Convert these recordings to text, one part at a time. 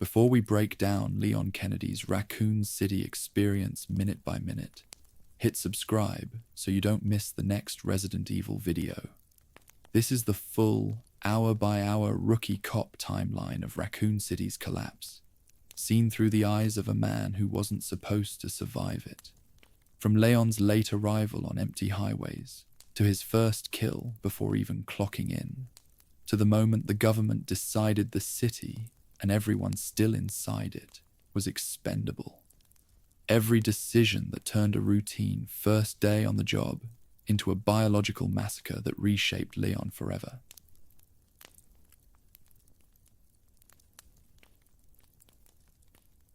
Before we break down Leon Kennedy's Raccoon City experience minute by minute, hit subscribe so you don't miss the next Resident Evil video. This is the full, hour-by-hour rookie cop timeline of Raccoon City's collapse, seen through the eyes of a man who wasn't supposed to survive it. From Leon's late arrival on empty highways, to his first kill before even clocking in, to the moment the government decided the city, and everyone still inside it, was expendable. Every decision that turned a routine first day on the job into a biological massacre that reshaped Leon forever.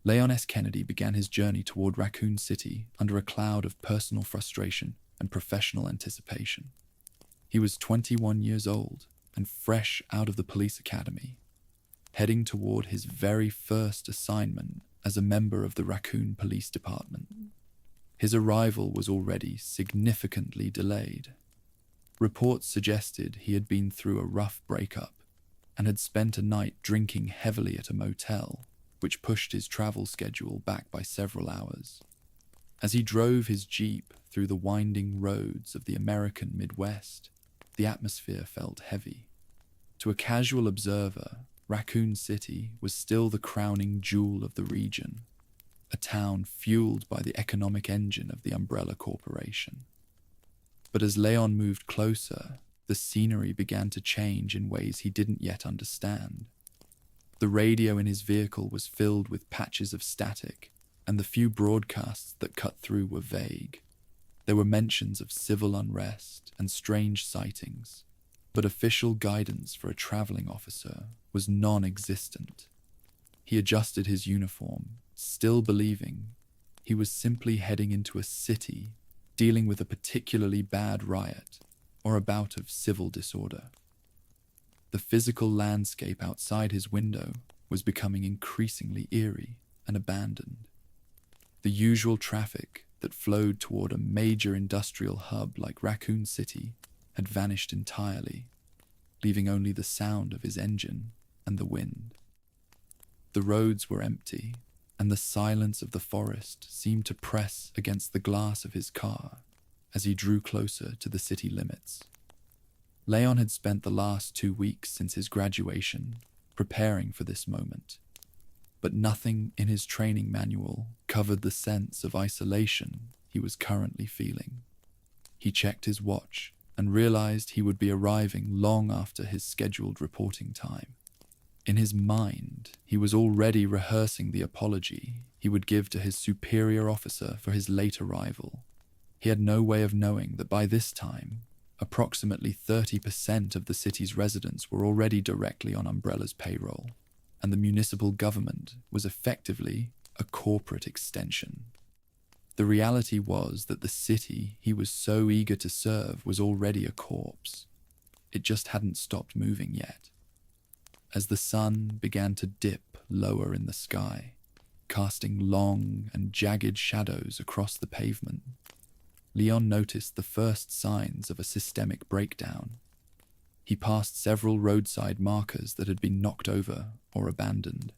Leon S. Kennedy began his journey toward Raccoon City under a cloud of personal frustration and professional anticipation. He was 21 years old and fresh out of the police academy, heading toward his very first assignment as a member of the Raccoon Police Department. His arrival was already significantly delayed. Reports suggested he had been through a rough breakup and had spent a night drinking heavily at a motel, which pushed his travel schedule back by several hours. As he drove his Jeep through the winding roads of the American Midwest, the atmosphere felt heavy. To a casual observer, Raccoon City was still the crowning jewel of the region, a town fueled by the economic engine of the Umbrella Corporation. But as Leon moved closer, the scenery began to change in ways he didn't yet understand. The radio in his vehicle was filled with patches of static, and the few broadcasts that cut through were vague. There were mentions of civil unrest and strange sightings, but official guidance for a traveling officer was non-existent. He adjusted his uniform, still believing he was simply heading into a city dealing with a particularly bad riot or a bout of civil disorder. The physical landscape outside his window was becoming increasingly eerie and abandoned. The usual traffic that flowed toward a major industrial hub like Raccoon City had vanished entirely, leaving only the sound of his engine and the wind. The roads were empty, and the silence of the forest seemed to press against the glass of his car as he drew closer to the city limits. Leon had spent the last 2 weeks since his graduation preparing for this moment, but nothing in his training manual covered the sense of isolation he was currently feeling. He checked his watch and realized he would be arriving long after his scheduled reporting time. In his mind, he was already rehearsing the apology he would give to his superior officer for his late arrival. He had no way of knowing that by this time, approximately 30% of the city's residents were already directly on Umbrella's payroll, and the municipal government was effectively a corporate extension. The reality was that the city he was so eager to serve was already a corpse. It just hadn't stopped moving yet. As the sun began to dip lower in the sky, casting long and jagged shadows across the pavement, Leon noticed the first signs of a systemic breakdown. He passed several roadside markers that had been knocked over or abandoned,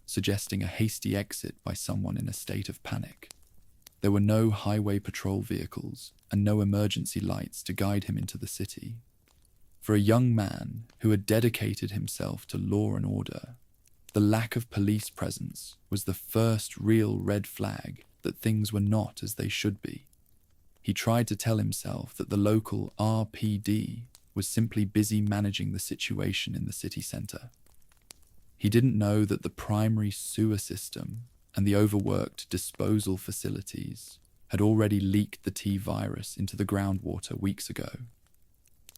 suggesting a hasty exit by someone in a state of panic. There were no highway patrol vehicles and no emergency lights to guide him into the city. For a young man who had dedicated himself to law and order, the lack of police presence was the first real red flag that things were not as they should be. He tried to tell himself that the local RPD was simply busy managing the situation in the city center. He didn't know that the primary sewer system and the overworked disposal facilities had already leaked the T-virus into the groundwater weeks ago.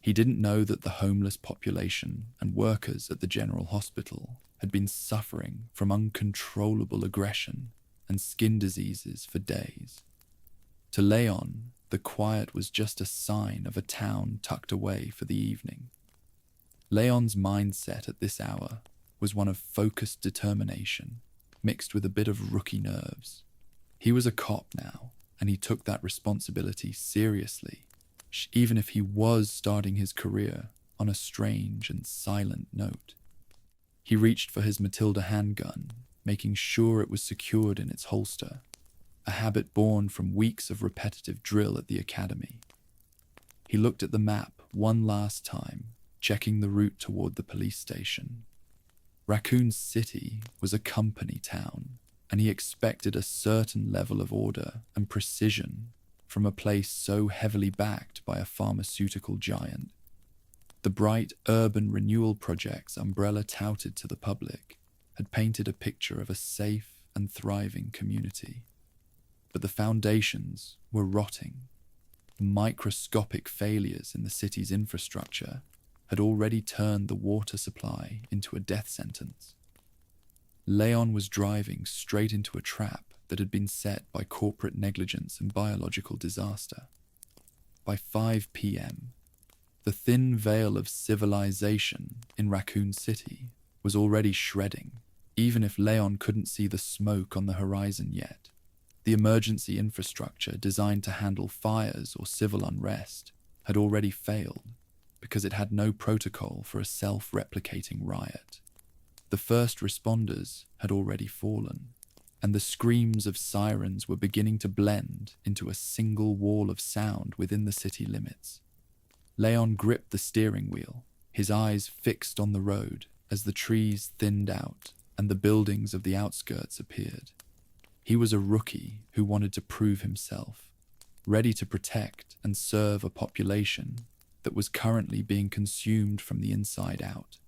He didn't know that the homeless population and workers at the general hospital had been suffering from uncontrollable aggression and skin diseases for days. To Leon, the quiet was just a sign of a town tucked away for the evening. Leon's mindset at this hour was one of focused determination, mixed with a bit of rookie nerves. He was a cop now, and he took that responsibility seriously, even if he was starting his career on a strange and silent note. He reached for his Matilda handgun making sure it was secured in its holster, a habit born from weeks of repetitive drill at the academy. He looked at the map one last time, checking the route toward the police station. Raccoon City was a company town, and he expected a certain level of order and precision from a place so heavily backed by a pharmaceutical giant. The bright urban renewal project's umbrella touted to the public had painted a picture of a safe and thriving community. But the foundations were rotting. Microscopic failures in the city's infrastructure had already turned the water supply into a death sentence. Leon was driving straight into a trap that had been set by corporate negligence and biological disaster. By 5 p.m., the thin veil of civilization in Raccoon City was already shredding, even if Leon couldn't see the smoke on the horizon yet. The emergency infrastructure designed to handle fires or civil unrest had already failed because it had no protocol for a self-replicating riot. The first responders had already fallen, and the screams of sirens were beginning to blend into a single wall of sound within the city limits. Leon gripped the steering wheel, his eyes fixed on the road as the trees thinned out and the buildings of the outskirts appeared. He was a rookie who wanted to prove himself, ready to protect and serve a population that was currently being consumed from the inside out.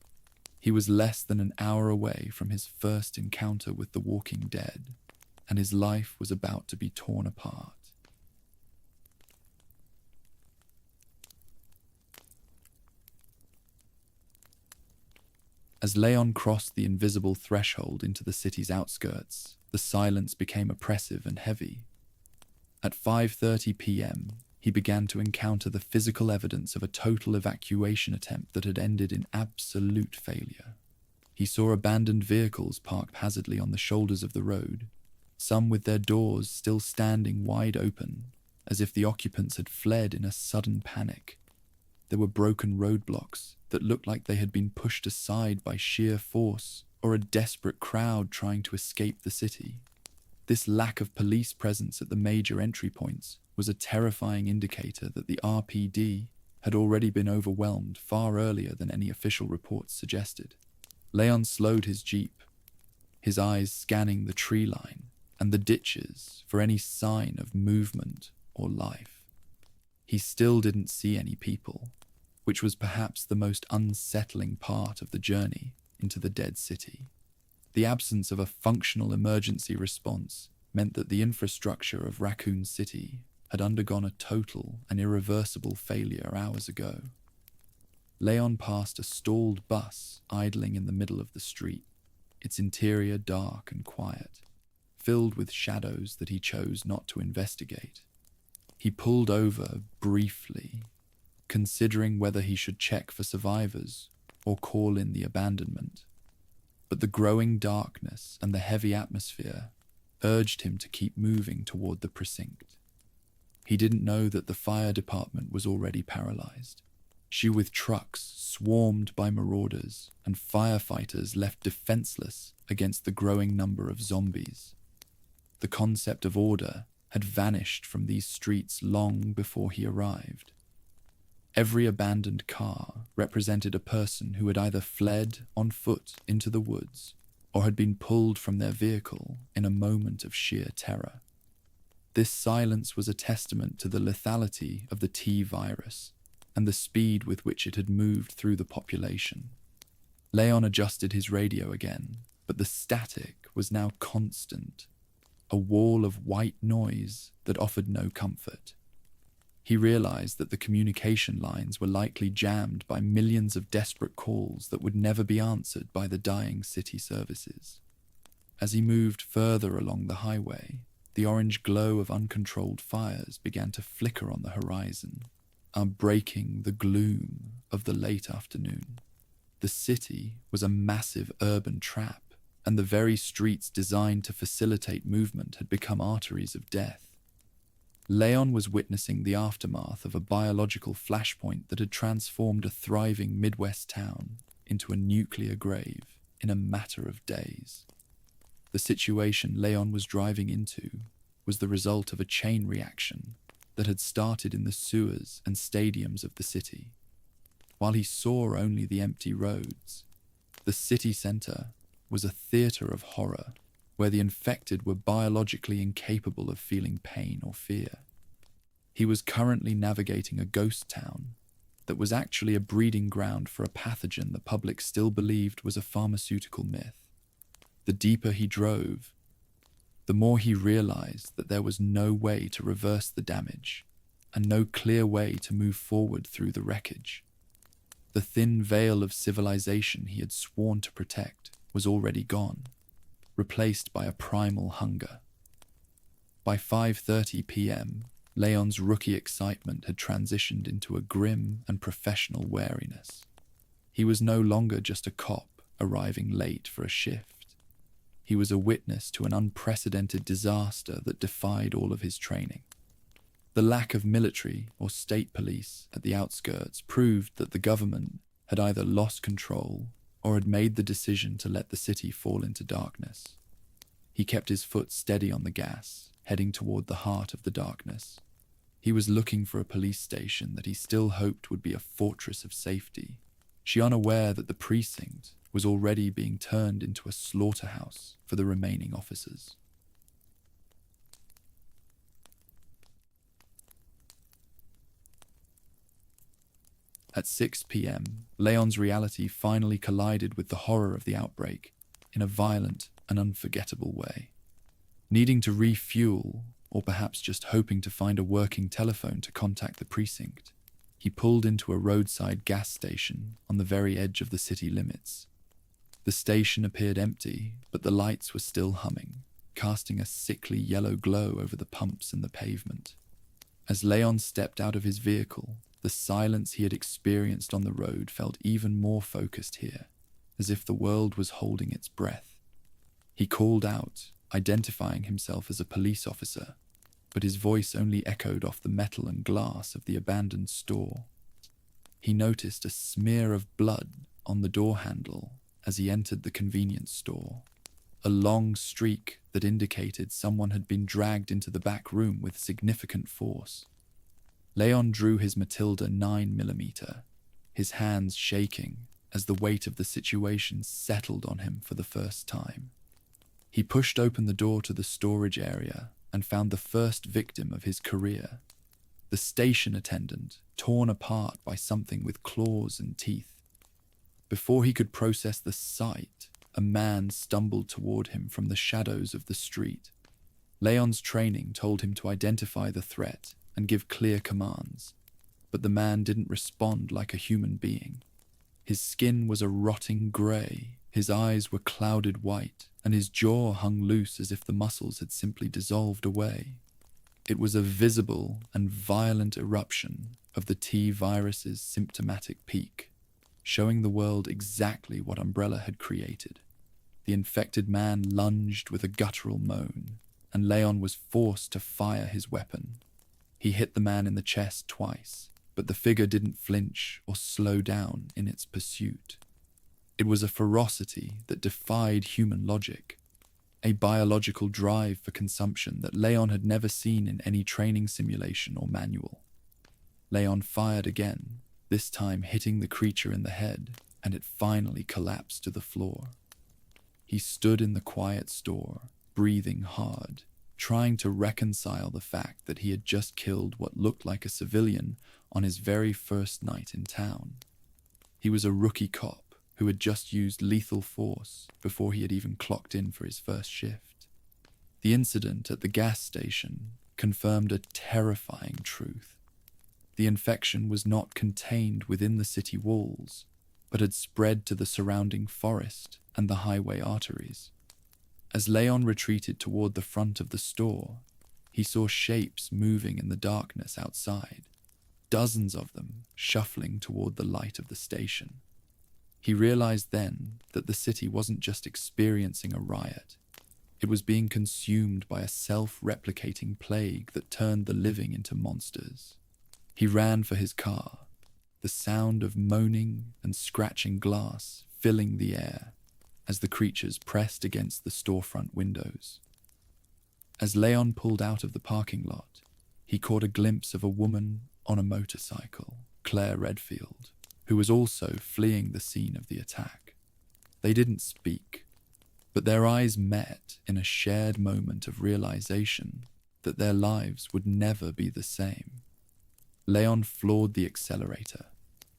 He was less than an hour away from his first encounter with the Walking Dead, and his life was about to be torn apart. As Leon crossed the invisible threshold into the city's outskirts, the silence became oppressive and heavy. At 5:30 p.m., he began to encounter the physical evidence of a total evacuation attempt that had ended in absolute failure. He saw abandoned vehicles parked haphazardly on the shoulders of the road, some with their doors still standing wide open, as if the occupants had fled in a sudden panic. There were broken roadblocks that looked like they had been pushed aside by sheer force or a desperate crowd trying to escape the city. This lack of police presence at the major entry points was a terrifying indicator that the RPD had already been overwhelmed far earlier than any official reports suggested. Leon slowed his jeep, his eyes scanning the tree line and the ditches for any sign of movement or life. He still didn't see any people, which was perhaps the most unsettling part of the journey into the dead city. The absence of a functional emergency response meant that the infrastructure of Raccoon City had undergone a total and irreversible failure hours ago. Leon passed a stalled bus idling in the middle of the street, its interior dark and quiet, filled with shadows that he chose not to investigate. He pulled over briefly, considering whether he should check for survivors or call in the abandonment. But the growing darkness and the heavy atmosphere urged him to keep moving toward the precinct. He didn't know that the fire department was already paralyzed. She with trucks swarmed by marauders and firefighters left defenseless against the growing number of zombies. The concept of order had vanished from these streets long before he arrived. Every abandoned car represented a person who had either fled on foot into the woods or had been pulled from their vehicle in a moment of sheer terror. This silence was a testament to the lethality of the T-virus and the speed with which it had moved through the population. Leon adjusted his radio again, but the static was now constant, a wall of white noise that offered no comfort. He realized that the communication lines were likely jammed by millions of desperate calls that would never be answered by the dying city services. As he moved further along the highway, the orange glow of uncontrolled fires began to flicker on the horizon, breaking the gloom of the late afternoon. The city was a massive urban trap, and the very streets designed to facilitate movement had become arteries of death. Leon was witnessing the aftermath of a biological flashpoint that had transformed a thriving Midwest town into a nuclear grave in a matter of days. The situation Leon was driving into was the result of a chain reaction that had started in the sewers and stadiums of the city. While he saw only the empty roads, the city centre was a theatre of horror where the infected were biologically incapable of feeling pain or fear. He was currently navigating a ghost town that was actually a breeding ground for a pathogen the public still believed was a pharmaceutical myth. The deeper he drove, the more he realized that there was no way to reverse the damage and no clear way to move forward through the wreckage. The thin veil of civilization he had sworn to protect was already gone, replaced by a primal hunger. By 5:30 p.m., Leon's rookie excitement had transitioned into a grim and professional wariness. He was no longer just a cop arriving late for a shift. He was a witness to an unprecedented disaster that defied all of his training. The lack of military or state police at the outskirts proved that the government had either lost control or had made the decision to let the city fall into darkness. He kept his foot steady on the gas, heading toward the heart of the darkness. He was looking for a police station that he still hoped would be a fortress of safety, she unaware that the precinct was already being turned into a slaughterhouse for the remaining officers. At 6 p.m., Leon's reality finally collided with the horror of the outbreak in a violent and unforgettable way. Needing to refuel, or perhaps just hoping to find a working telephone to contact the precinct, he pulled into a roadside gas station on the very edge of the city limits. The station appeared empty, but the lights were still humming, casting a sickly yellow glow over the pumps and the pavement. As Leon stepped out of his vehicle, the silence he had experienced on the road felt even more focused here, as if the world was holding its breath. He called out, identifying himself as a police officer, but his voice only echoed off the metal and glass of the abandoned store. He noticed a smear of blood on the door handle as he entered the convenience store, a long streak that indicated someone had been dragged into the back room with significant force. Leon drew his Matilda 9mm, his hands shaking as the weight of the situation settled on him for the first time. He pushed open the door to the storage area and found the first victim of his career, the station attendant, torn apart by something with claws and teeth. Before he could process the sight, a man stumbled toward him from the shadows of the street. Leon's training told him to identify the threat and give clear commands, but the man didn't respond like a human being. His skin was a rotting grey, his eyes were clouded white, and his jaw hung loose as if the muscles had simply dissolved away. It was a visible and violent eruption of the T-virus's symptomatic peak, showing the world exactly what Umbrella had created. The infected man lunged with a guttural moan, and Leon was forced to fire his weapon. He hit the man in the chest twice, but the figure didn't flinch or slow down in its pursuit. It was a ferocity that defied human logic, a biological drive for consumption that Leon had never seen in any training simulation or manual. Leon fired again, this time hitting the creature in the head, and it finally collapsed to the floor. He stood in the quiet store, breathing hard, trying to reconcile the fact that he had just killed what looked like a civilian on his very first night in town. He was a rookie cop who had just used lethal force before he had even clocked in for his first shift. The incident at the gas station confirmed a terrifying truth. The infection was not contained within the city walls, but had spread to the surrounding forest and the highway arteries. As Leon retreated toward the front of the store, he saw shapes moving in the darkness outside, dozens of them shuffling toward the light of the station. He realized then that the city wasn't just experiencing a riot. It was being consumed by a self-replicating plague that turned the living into monsters. He ran for his car, the sound of moaning and scratching glass filling the air. as the creatures pressed against the storefront windows. As Leon pulled out of the parking lot, he caught a glimpse of a woman on a motorcycle, Claire Redfield, who was also fleeing the scene of the attack. They didn't speak, but their eyes met in a shared moment of realization that their lives would never be the same. Leon floored the accelerator,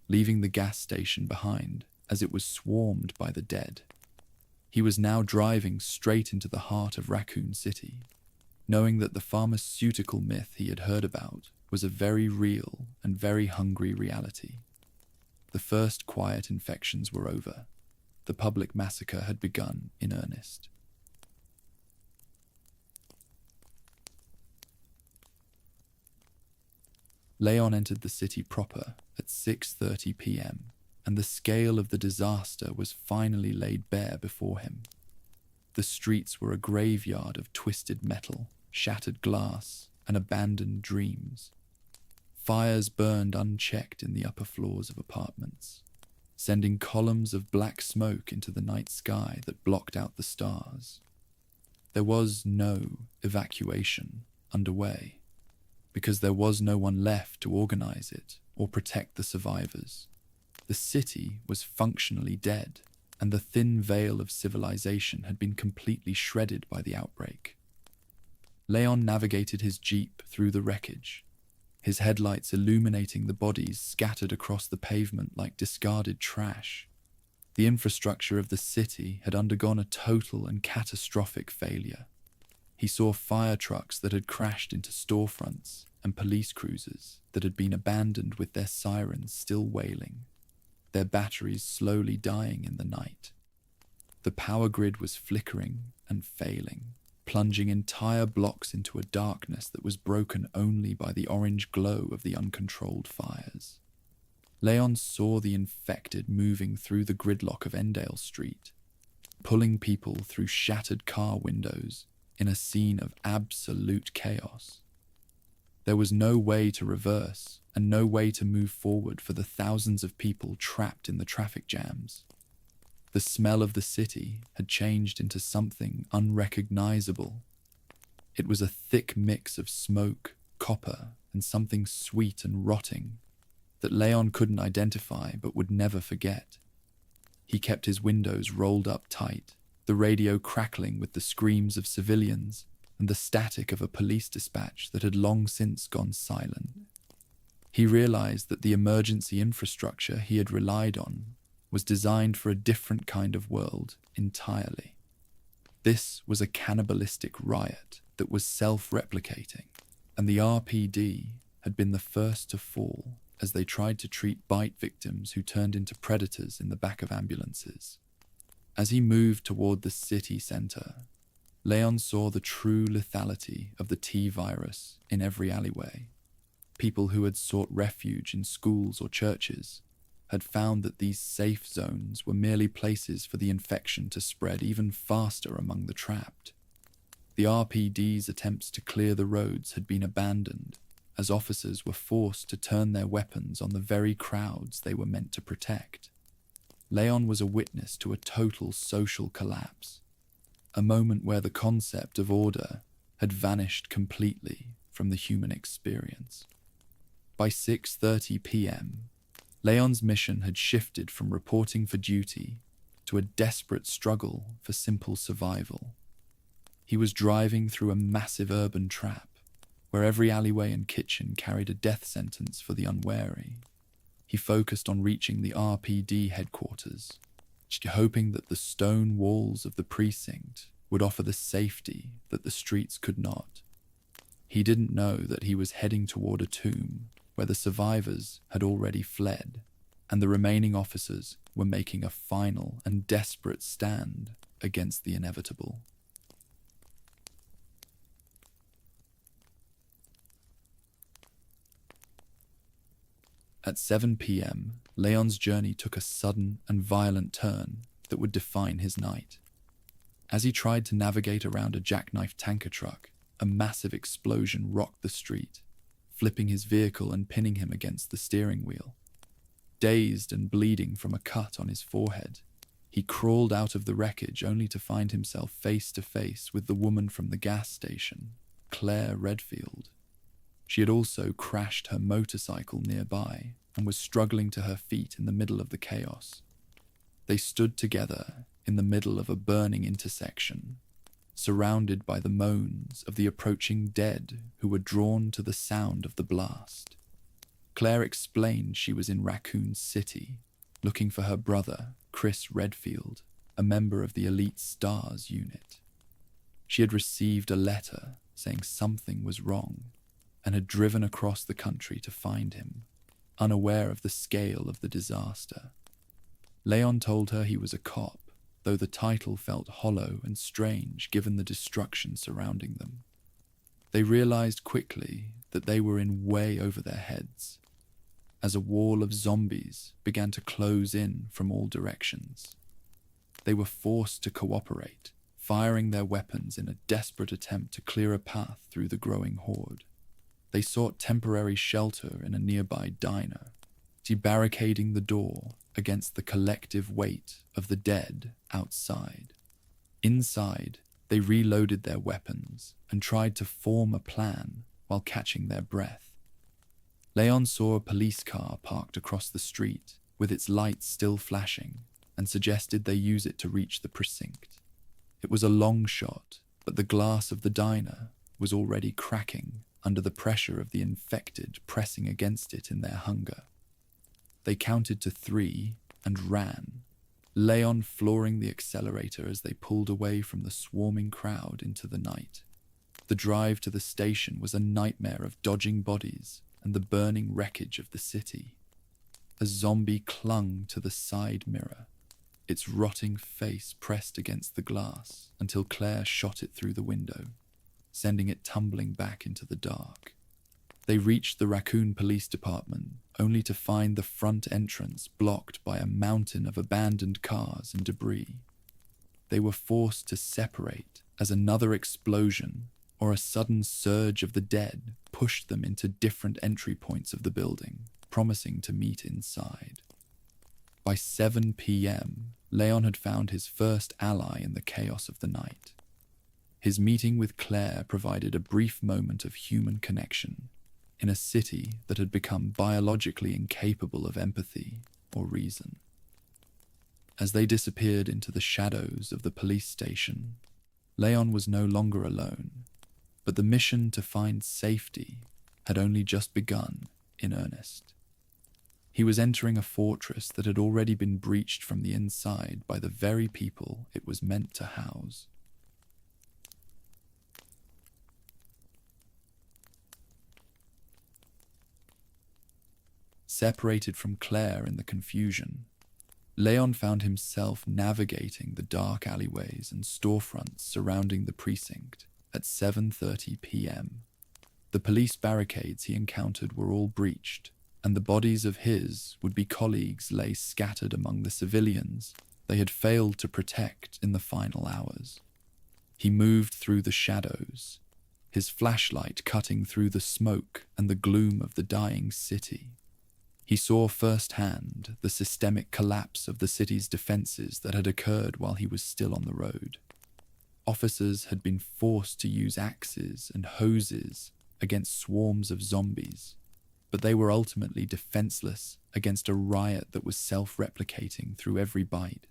leaving the gas station behind as it was swarmed by the dead. He was now driving straight into the heart of Raccoon City, knowing that the pharmaceutical myth he had heard about was a very real and very hungry reality. The first quiet infections were over. The public massacre had begun in earnest. Leon entered the city proper at 6:30 p.m., and the scale of the disaster was finally laid bare before him. The streets were a graveyard of twisted metal, shattered glass, and abandoned dreams. Fires burned unchecked in the upper floors of apartments, sending columns of black smoke into the night sky that blocked out the stars. There was no evacuation underway, because there was no one left to organize it or protect the survivors. The city was functionally dead, and the thin veil of civilization had been completely shredded by the outbreak. Leon navigated his jeep through the wreckage, his headlights illuminating the bodies scattered across the pavement like discarded trash. The infrastructure of the city had undergone a total and catastrophic failure. He saw fire trucks that had crashed into storefronts and police cruisers that had been abandoned with their sirens still wailing, their batteries slowly dying in the night. The power grid was flickering and failing, plunging entire blocks into a darkness that was broken only by the orange glow of the uncontrolled fires. Leon saw the infected moving through the gridlock of Endale Street, pulling people through shattered car windows in a scene of absolute chaos. There was no way to reverse and no way to move forward for the thousands of people trapped in the traffic jams. The smell of the city had changed into something unrecognizable. It was a thick mix of smoke, copper, and something sweet and rotting that Leon couldn't identify but would never forget. He kept his windows rolled up tight, the radio crackling with the screams of civilians and the static of a police dispatch that had long since gone silent. He realized that the emergency infrastructure he had relied on was designed for a different kind of world entirely. This was a cannibalistic riot that was self-replicating, and the RPD had been the first to fall as they tried to treat bite victims who turned into predators in the back of ambulances. As he moved toward the city center, Leon saw the true lethality of the T-virus in every alleyway. People who had sought refuge in schools or churches had found that these safe zones were merely places for the infection to spread even faster among the trapped. The RPD's attempts to clear the roads had been abandoned, as officers were forced to turn their weapons on the very crowds they were meant to protect. Leon was a witness to a total social collapse, a moment where the concept of order had vanished completely from the human experience. By 6:30 p.m., Leon's mission had shifted from reporting for duty to a desperate struggle for simple survival. He was driving through a massive urban trap, where every alleyway and kitchen carried a death sentence for the unwary. He focused on reaching the RPD headquarters, hoping that the stone walls of the precinct would offer the safety that the streets could not. He didn't know that he was heading toward a tomb where the survivors had already fled, and the remaining officers were making a final and desperate stand against the inevitable. At 7 p.m., Leon's journey took a sudden and violent turn that would define his night. As he tried to navigate around a jackknife tanker truck, a massive explosion rocked the street, flipping his vehicle and pinning him against the steering wheel. Dazed and bleeding from a cut on his forehead, He crawled out of the wreckage only to find himself face to face with the woman from the gas station, Claire Redfield. She had also crashed her motorcycle nearby and was struggling to her feet in the middle of the chaos. They stood together in the middle of a burning intersection, surrounded by the moans of the approaching dead who were drawn to the sound of the blast. Claire explained she was in Raccoon City, looking for her brother, Chris Redfield, a member of the Elite Stars unit. She had received a letter saying something was wrong and had driven across the country to find him, unaware of the scale of the disaster. Leon told her he was a cop, though the title felt hollow and strange given the destruction surrounding them. They realized quickly that they were in way over their heads, as a wall of zombies began to close in from all directions. They were forced to cooperate, firing their weapons in a desperate attempt to clear a path through the growing horde. They sought temporary shelter in a nearby diner, debarricading the door against the collective weight of the dead outside. Inside, they reloaded their weapons and tried to form a plan while catching their breath. Leon saw a police car parked across the street with its lights still flashing and suggested they use it to reach the precinct. It was a long shot, but the glass of the diner was already cracking under the pressure of the infected pressing against it in their hunger. They counted to 3 and ran, Leon flooring the accelerator as they pulled away from the swarming crowd into the night. The drive to the station was a nightmare of dodging bodies and the burning wreckage of the city. A zombie clung to the side mirror, its rotting face pressed against the glass until Claire shot it through the window, sending it tumbling back into the dark. They reached the Raccoon Police Department only to find the front entrance blocked by a mountain of abandoned cars and debris. They were forced to separate as another explosion or a sudden surge of the dead pushed them into different entry points of the building, promising to meet inside. By 7 p.m., Leon had found his first ally in the chaos of the night. His meeting with Claire provided a brief moment of human connection in a city that had become biologically incapable of empathy or reason. As they disappeared into the shadows of the police station, Leon was no longer alone, but the mission to find safety had only just begun in earnest. He was entering a fortress that had already been breached from the inside by the very people it was meant to house. Separated from Claire in the confusion, Leon found himself navigating the dark alleyways and storefronts surrounding the precinct at 7:30 p.m. The police barricades he encountered were all breached, and the bodies of his would-be colleagues lay scattered among the civilians they had failed to protect in the final hours. He moved through the shadows, his flashlight cutting through the smoke and the gloom of the dying city. He saw firsthand the systemic collapse of the city's defenses that had occurred while he was still on the road. Officers had been forced to use axes and hoses against swarms of zombies, but they were ultimately defenseless against a riot that was self-replicating through every bite.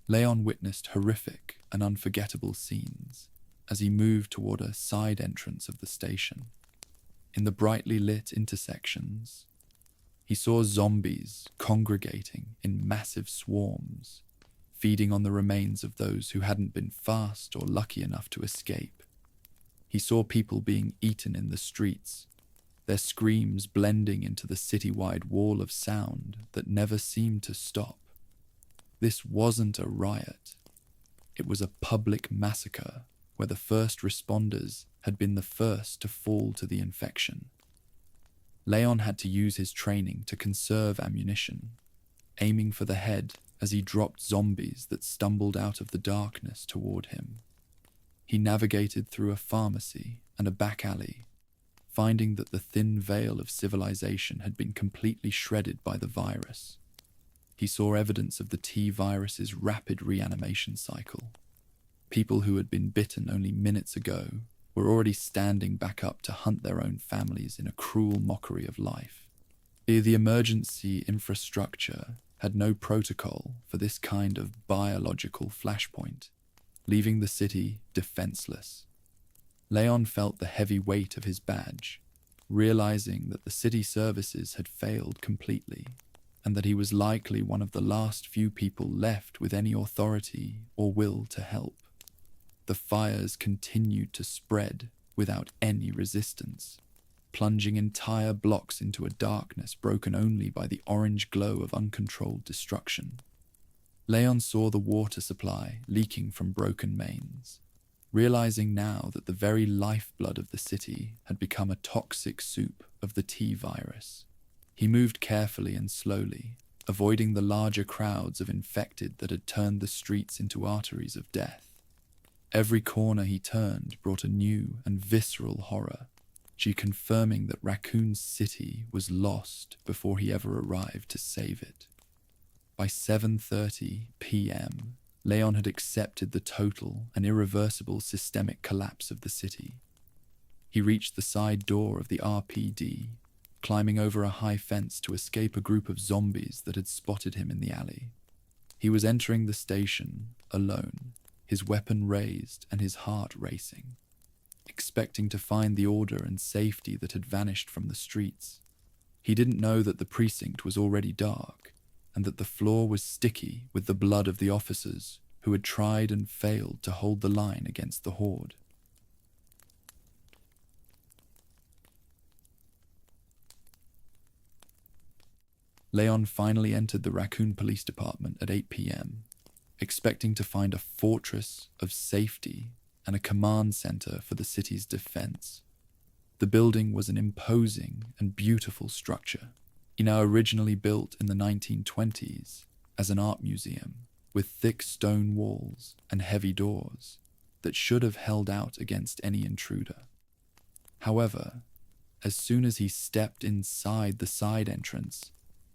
Leon witnessed horrific and unforgettable scenes as he moved toward a side entrance of the station. In the brightly lit intersections, he saw zombies congregating in massive swarms, feeding on the remains of those who hadn't been fast or lucky enough to escape. He saw people being eaten in the streets, their screams blending into the citywide wall of sound that never seemed to stop. This wasn't a riot. It was a public massacre where the first responders had been the first to fall to the infection. Leon had to use his training to conserve ammunition, aiming for the head as he dropped zombies that stumbled out of the darkness toward him. He navigated through a pharmacy and a back alley, finding that the thin veil of civilization had been completely shredded by the virus. he saw evidence of the T virus's rapid reanimation cycle. People who had been bitten only minutes ago were already standing back up to hunt their own families in a cruel mockery of life. The emergency infrastructure had no protocol for this kind of biological flashpoint, leaving the city defenseless. Leon felt the heavy weight of his badge, realizing that the city services had failed completely, and that he was likely one of the last few people left with any authority or will to help. The fires continued to spread without any resistance, plunging entire blocks into a darkness broken only by the orange glow of uncontrolled destruction. Leon saw the water supply leaking from broken mains, realizing now that the very lifeblood of the city had become a toxic soup of the T virus. He moved carefully and slowly, avoiding the larger crowds of infected that had turned the streets into arteries of death. Every corner he turned brought a new and visceral horror, confirming that Raccoon City was lost before he ever arrived to save it. By 7:30 p.m., Leon had accepted the total and irreversible systemic collapse of the city. He reached the side door of the RPD, climbing over a high fence to escape a group of zombies that had spotted him in the alley. He was entering the station alone, his weapon raised and his heart racing, expecting to find the order and safety that had vanished from the streets. He didn't know that the precinct was already dark, and that the floor was sticky with the blood of the officers who had tried and failed to hold the line against the horde. Leon finally entered the Raccoon Police Department at 8 p.m., expecting to find a fortress of safety and a command center for the city's defense. The building was an imposing and beautiful structure, originally built in the 1920s as an art museum, with thick stone walls and heavy doors that should have held out against any intruder. However, as soon as he stepped inside the side entrance,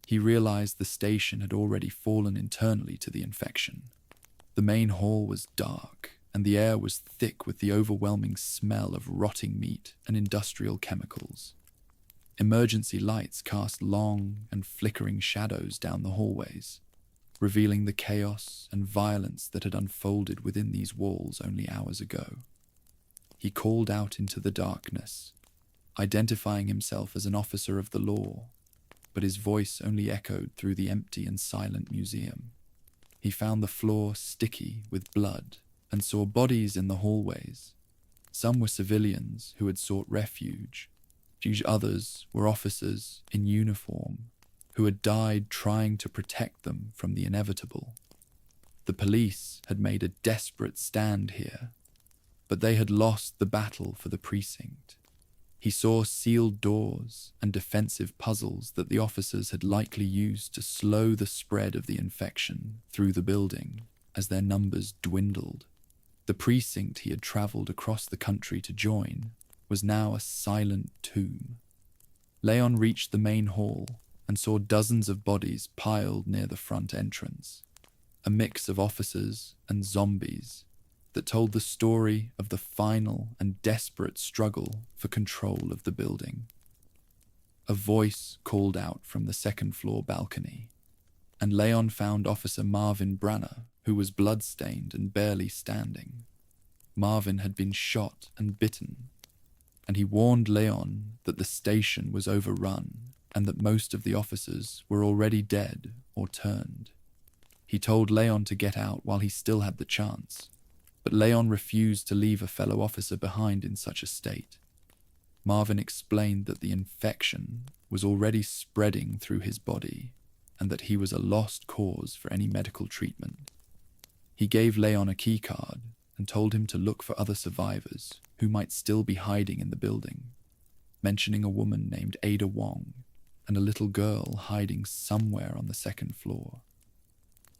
he realized the station had already fallen internally to the infection. The main hall was dark, and the air was thick with the overwhelming smell of rotting meat and industrial chemicals. Emergency lights cast long and flickering shadows down the hallways, revealing the chaos and violence that had unfolded within these walls only hours ago. He called out into the darkness, identifying himself as an officer of the law, but his voice only echoed through the empty and silent museum. He found the floor sticky with blood and saw bodies in the hallways. Some were civilians who had sought refuge. Others were officers in uniform who had died trying to protect them from the inevitable. The police had made a desperate stand here, but they had lost the battle for the precinct. He saw sealed doors and defensive puzzles that the officers had likely used to slow the spread of the infection through the building as their numbers dwindled. The precinct he had traveled across the country to join was now a silent tomb. Leon reached the main hall and saw dozens of bodies piled near the front entrance, a mix of officers and zombies that told the story of the final and desperate struggle for control of the building. A voice called out from the second-floor balcony, and Leon found Officer Marvin Branner, who was blood-stained and barely standing. Marvin had been shot and bitten, and he warned Leon that the station was overrun and that most of the officers were already dead or turned. He told Leon to get out while he still had the chance, but Leon refused to leave a fellow officer behind in such a state. Marvin explained that the infection was already spreading through his body and that he was a lost cause for any medical treatment. He gave Leon a keycard and told him to look for other survivors who might still be hiding in the building, mentioning a woman named Ada Wong and a little girl hiding somewhere on the second floor.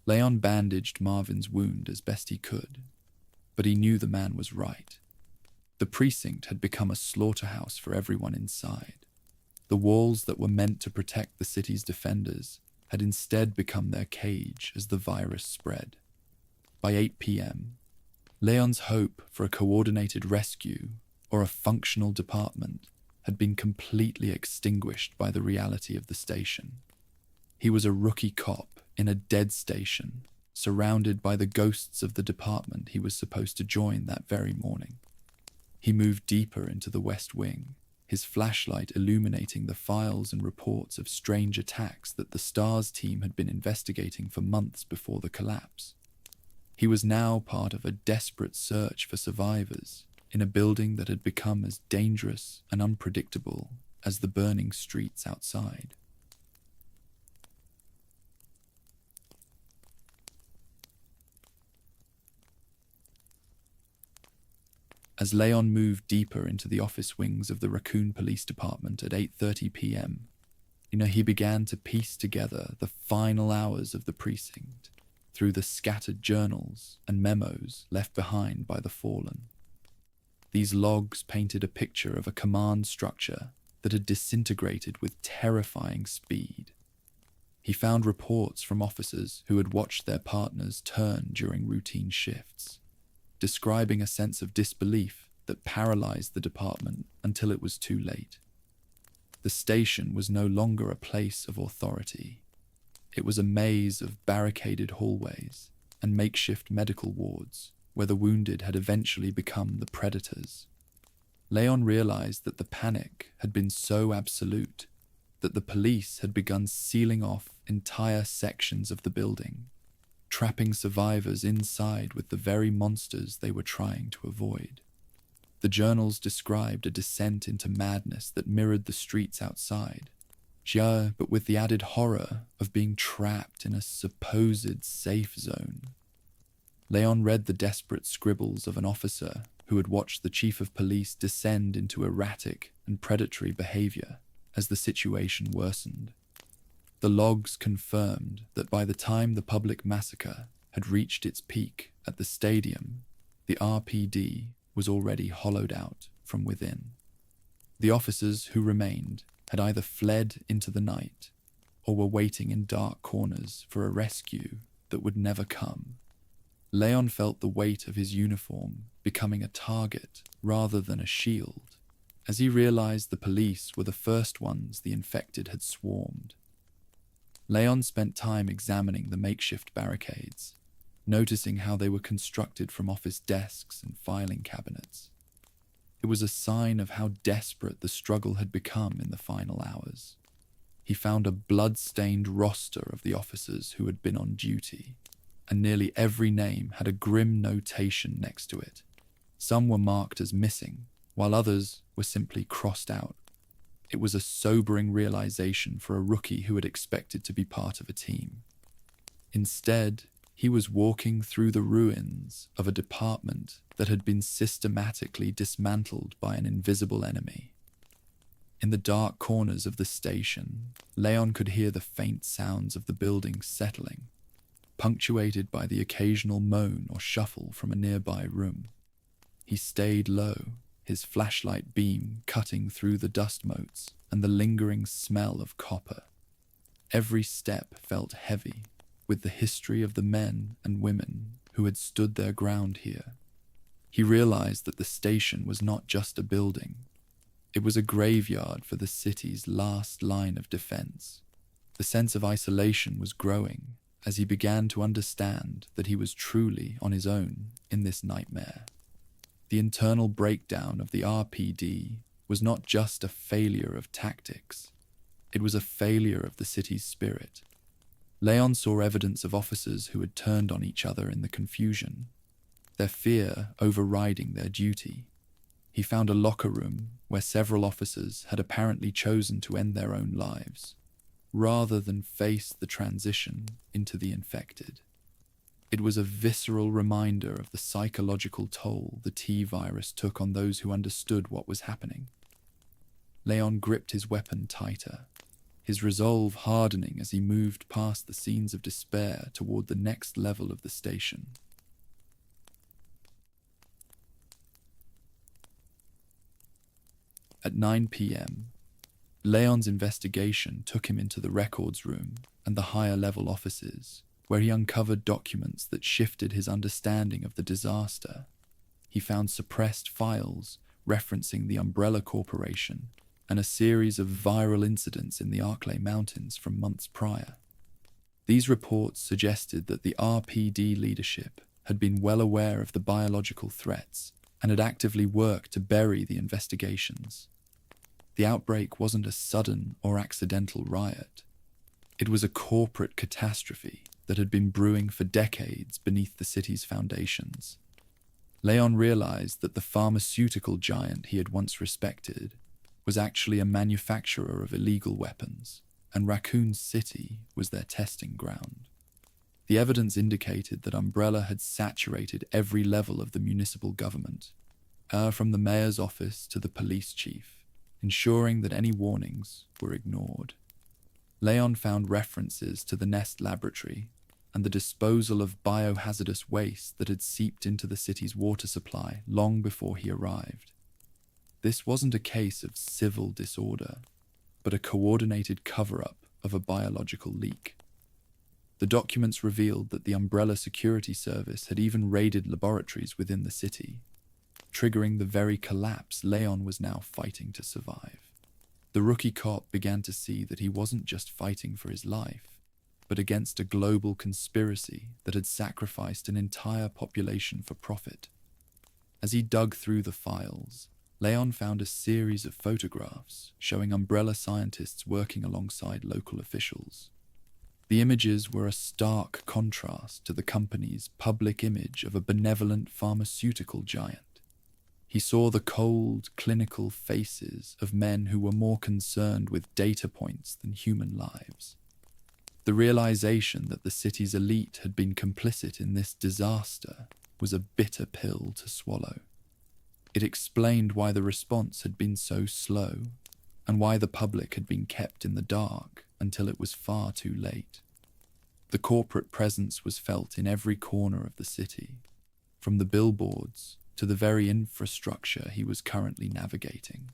Leon bandaged Marvin's wound as best he could, but he knew the man was right. The precinct had become a slaughterhouse for everyone inside. The walls that were meant to protect the city's defenders had instead become their cage as the virus spread. By 8 p.m., Leon's hope for a coordinated rescue or a functional department had been completely extinguished by the reality of the station. He was a rookie cop in a dead station, surrounded by the ghosts of the department he was supposed to join that very morning. He moved deeper into the West Wing, his flashlight illuminating the files and reports of strange attacks that the STARS team had been investigating for months before the collapse. He was now part of a desperate search for survivors in a building that had become as dangerous and unpredictable as the burning streets outside. As Leon moved deeper into the office wings of the Raccoon Police Department at 8:30 p.m., he began to piece together the final hours of the precinct through the scattered journals and memos left behind by the fallen. These logs painted a picture of a command structure that had disintegrated with terrifying speed. He found reports from officers who had watched their partners turn during routine shifts, describing a sense of disbelief that paralyzed the department until it was too late. The station was no longer a place of authority. It was a maze of barricaded hallways and makeshift medical wards where the wounded had eventually become the predators. Leon realized that the panic had been so absolute that the police had begun sealing off entire sections of the building, trapping survivors inside with the very monsters they were trying to avoid. The journals described a descent into madness that mirrored the streets outside, but with the added horror of being trapped in a supposed safe zone. Leon read the desperate scribbles of an officer who had watched the chief of police descend into erratic and predatory behavior as the situation worsened. The logs confirmed that by the time the public massacre had reached its peak at the stadium, the RPD was already hollowed out from within. The officers who remained had either fled into the night or were waiting in dark corners for a rescue that would never come. Leon felt the weight of his uniform becoming a target rather than a shield, as he realized the police were the first ones the infected had swarmed. Leon spent time examining the makeshift barricades, noticing how they were constructed from office desks and filing cabinets. It was a sign of how desperate the struggle had become in the final hours. He found a blood-stained roster of the officers who had been on duty, and nearly every name had a grim notation next to it. Some were marked as missing, while others were simply crossed out. It was a sobering realization for a rookie who had expected to be part of a team. Instead, he was walking through the ruins of a department that had been systematically dismantled by an invisible enemy. In the dark corners of the station, Leon could hear the faint sounds of the building settling, punctuated by the occasional moan or shuffle from a nearby room. He stayed low, his flashlight beam cutting through the dust motes and the lingering smell of copper. Every step felt heavy with the history of the men and women who had stood their ground here. He realized that the station was not just a building. It was a graveyard for the city's last line of defense. The sense of isolation was growing as he began to understand that he was truly on his own in this nightmare. The internal breakdown of the RPD was not just a failure of tactics. It was a failure of the city's spirit. Leon saw evidence of officers who had turned on each other in the confusion, their fear overriding their duty. He found a locker room where several officers had apparently chosen to end their own lives, rather than face the transition into the infected. It was a visceral reminder of the psychological toll the T-virus took on those who understood what was happening. Leon gripped his weapon tighter, his resolve hardening as he moved past the scenes of despair toward the next level of the station. At 9 p.m., Leon's investigation took him into the records room and the higher level offices, where he uncovered documents that shifted his understanding of the disaster. He found suppressed files referencing the Umbrella Corporation and a series of viral incidents in the Arklay Mountains from months prior. These reports suggested that the RPD leadership had been well aware of the biological threats and had actively worked to bury the investigations. The outbreak wasn't a sudden or accidental riot. It was a corporate catastrophe that had been brewing for decades beneath the city's foundations. Leon realized that the pharmaceutical giant he had once respected was actually a manufacturer of illegal weapons, and Raccoon City was their testing ground. The evidence indicated that Umbrella had saturated every level of the municipal government, from the mayor's office to the police chief, ensuring that any warnings were ignored. Leon found references to the Nest Laboratory and the disposal of biohazardous waste that had seeped into the city's water supply long before he arrived. This wasn't a case of civil disorder, but a coordinated cover-up of a biological leak. The documents revealed that the Umbrella Security Service had even raided laboratories within the city, triggering the very collapse Leon was now fighting to survive. The rookie cop began to see that he wasn't just fighting for his life, but against a global conspiracy that had sacrificed an entire population for profit. As he dug through the files, Leon found a series of photographs showing Umbrella scientists working alongside local officials. The images were a stark contrast to the company's public image of a benevolent pharmaceutical giant. He saw the cold, clinical faces of men who were more concerned with data points than human lives. The realization that the city's elite had been complicit in this disaster was a bitter pill to swallow. It explained why the response had been so slow, and why the public had been kept in the dark until it was far too late. The corporate presence was felt in every corner of the city, from the billboards to the very infrastructure he was currently navigating.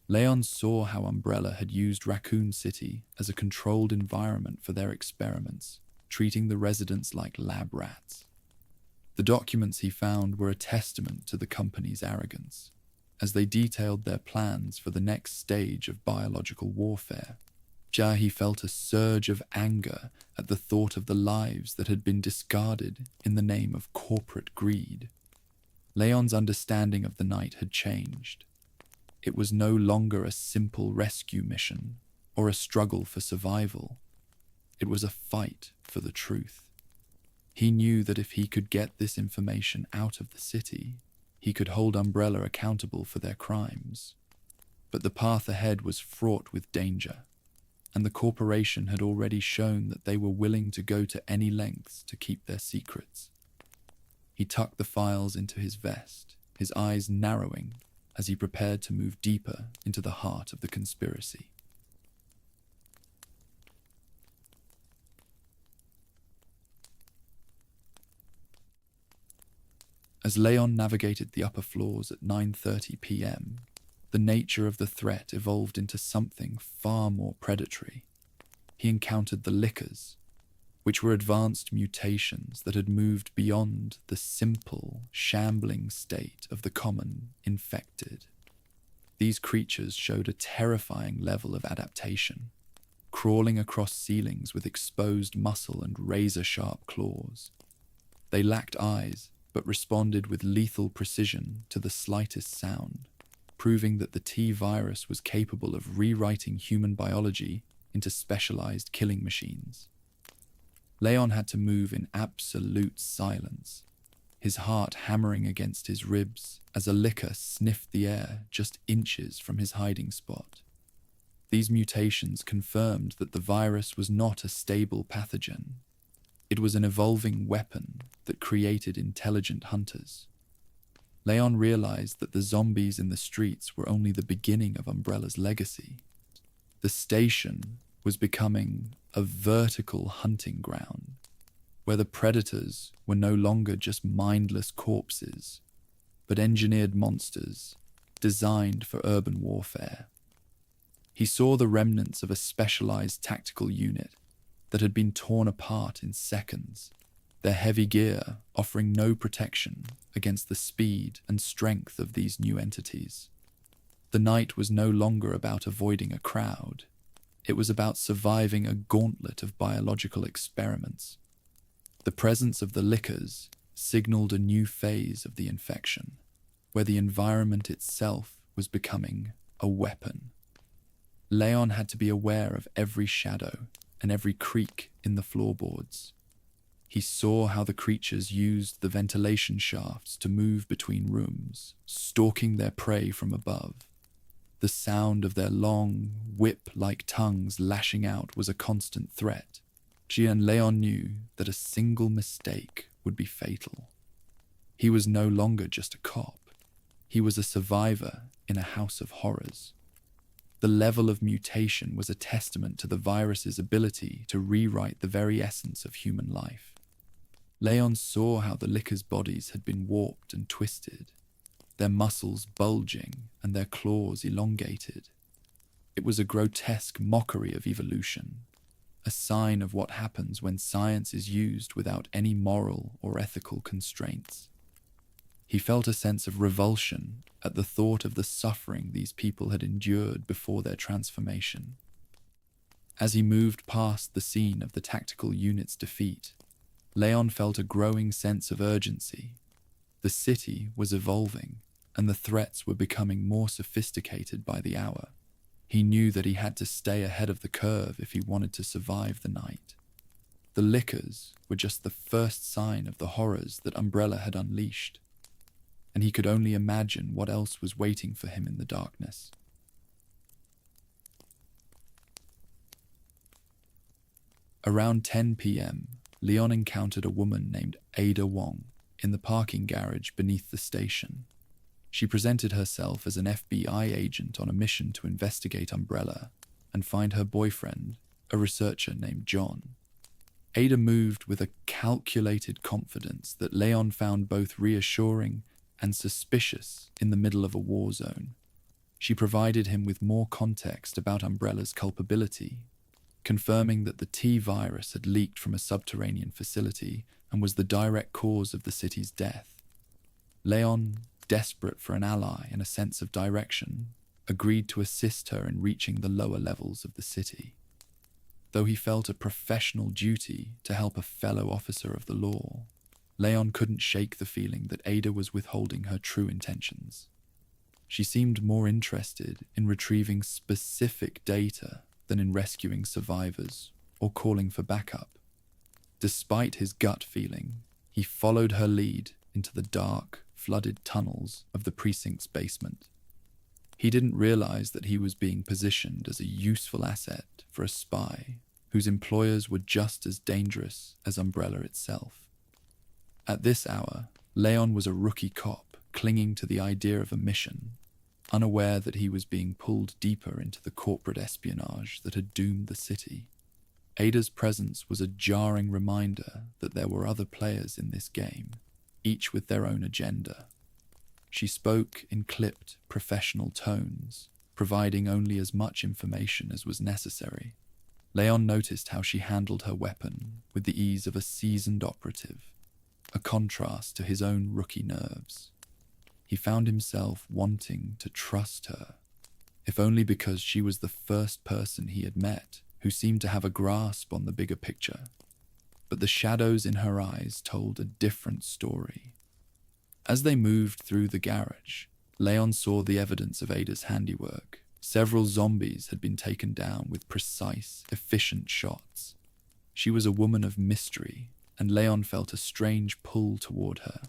Leon saw how Umbrella had used Raccoon City as a controlled environment for their experiments, treating the residents like lab rats. The documents he found were a testament to the company's arrogance, as they detailed their plans for the next stage of biological warfare. He felt a surge of anger at the thought of the lives that had been discarded in the name of corporate greed. Leon's understanding of the night had changed. It was no longer a simple rescue mission or a struggle for survival. It was a fight for the truth. He knew that if he could get this information out of the city, he could hold Umbrella accountable for their crimes. But the path ahead was fraught with danger, and the corporation had already shown that they were willing to go to any lengths to keep their secrets. He tucked the files into his vest, his eyes narrowing as he prepared to move deeper into the heart of the conspiracy. As Leon navigated the upper floors at 9:30 p.m., the nature of the threat evolved into something far more predatory. He encountered the Lickers, which were advanced mutations that had moved beyond the simple, shambling state of the common infected. These creatures showed a terrifying level of adaptation, crawling across ceilings with exposed muscle and razor-sharp claws. They lacked eyes, but responded with lethal precision to the slightest sound, proving that the T-virus was capable of rewriting human biology into specialized killing machines. Leon had to move in absolute silence, his heart hammering against his ribs as a Licker sniffed the air just inches from his hiding spot. These mutations confirmed that the virus was not a stable pathogen. It was an evolving weapon that created intelligent hunters. Leon realized that the zombies in the streets were only the beginning of Umbrella's legacy. The station was becoming a vertical hunting ground, where the predators were no longer just mindless corpses, but engineered monsters designed for urban warfare. He saw the remnants of a specialized tactical unit that had been torn apart in seconds, their heavy gear offering no protection against the speed and strength of these new entities. The night was no longer about avoiding a crowd. It was about surviving a gauntlet of biological experiments. The presence of the lickers signaled a new phase of the infection, where the environment itself was becoming a weapon. Leon had to be aware of every shadow and every creak in the floorboards. He saw how the creatures used the ventilation shafts to move between rooms, stalking their prey from above. The sound of their long, whip-like tongues lashing out was a constant threat. She and Leon knew that a single mistake would be fatal. He was no longer just a cop. He was a survivor in a house of horrors. The level of mutation was a testament to the virus's ability to rewrite the very essence of human life. Leon saw how the lickers' bodies had been warped and twisted, their muscles bulging and their claws elongated. It was a grotesque mockery of evolution, a sign of what happens when science is used without any moral or ethical constraints. He felt a sense of revulsion at the thought of the suffering these people had endured before their transformation. As he moved past the scene of the tactical unit's defeat, Leon felt a growing sense of urgency. The city was evolving, and the threats were becoming more sophisticated by the hour. He knew that he had to stay ahead of the curve if he wanted to survive the night. The lickers were just the first sign of the horrors that Umbrella had unleashed, and he could only imagine what else was waiting for him in the darkness. Around 10 p.m., Leon encountered a woman named Ada Wong in the parking garage beneath the station. She presented herself as an FBI agent on a mission to investigate Umbrella and find her boyfriend, a researcher named John. Ada moved with a calculated confidence that Leon found both reassuring and suspicious in the middle of a war zone. She provided him with more context about Umbrella's culpability, confirming that the T-virus had leaked from a subterranean facility and was the direct cause of the city's death. Leon, desperate for an ally and a sense of direction, agreed to assist her in reaching the lower levels of the city. Though he felt a professional duty to help a fellow officer of the law, Leon couldn't shake the feeling that Ada was withholding her true intentions. She seemed more interested in retrieving specific data than in rescuing survivors or calling for backup. Despite his gut feeling, he followed her lead into the dark, flooded tunnels of the precinct's basement. He didn't realize that he was being positioned as a useful asset for a spy whose employers were just as dangerous as Umbrella itself. At this hour, Leon was a rookie cop clinging to the idea of a mission, unaware that he was being pulled deeper into the corporate espionage that had doomed the city. Ada's presence was a jarring reminder that there were other players in this game, each with their own agenda. She spoke in clipped, professional tones, providing only as much information as was necessary. Leon noticed how she handled her weapon with the ease of a seasoned operative, a contrast to his own rookie nerves. He found himself wanting to trust her, if only because she was the first person he had met who seemed to have a grasp on the bigger picture. But the shadows in her eyes told a different story. As they moved through the garage, Leon saw the evidence of Ada's handiwork. Several zombies had been taken down with precise, efficient shots. She was a woman of mystery, and Leon felt a strange pull toward her,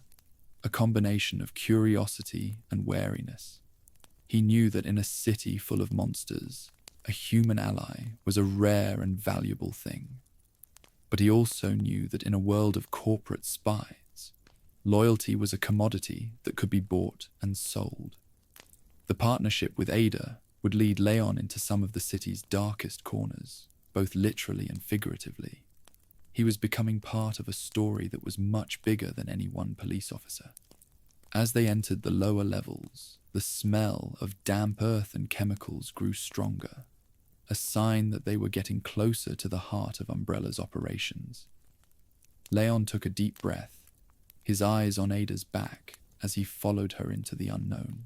a combination of curiosity and wariness. He knew that in a city full of monsters, a human ally was a rare and valuable thing. But he also knew that in a world of corporate spies, loyalty was a commodity that could be bought and sold. The partnership with Ada would lead Leon into some of the city's darkest corners, both literally and figuratively. He was becoming part of a story that was much bigger than any one police officer. As they entered the lower levels, the smell of damp earth and chemicals grew stronger. a sign that they were getting closer to the heart of Umbrella's operations. Leon took a deep breath, his eyes on Ada's back as he followed her into the unknown.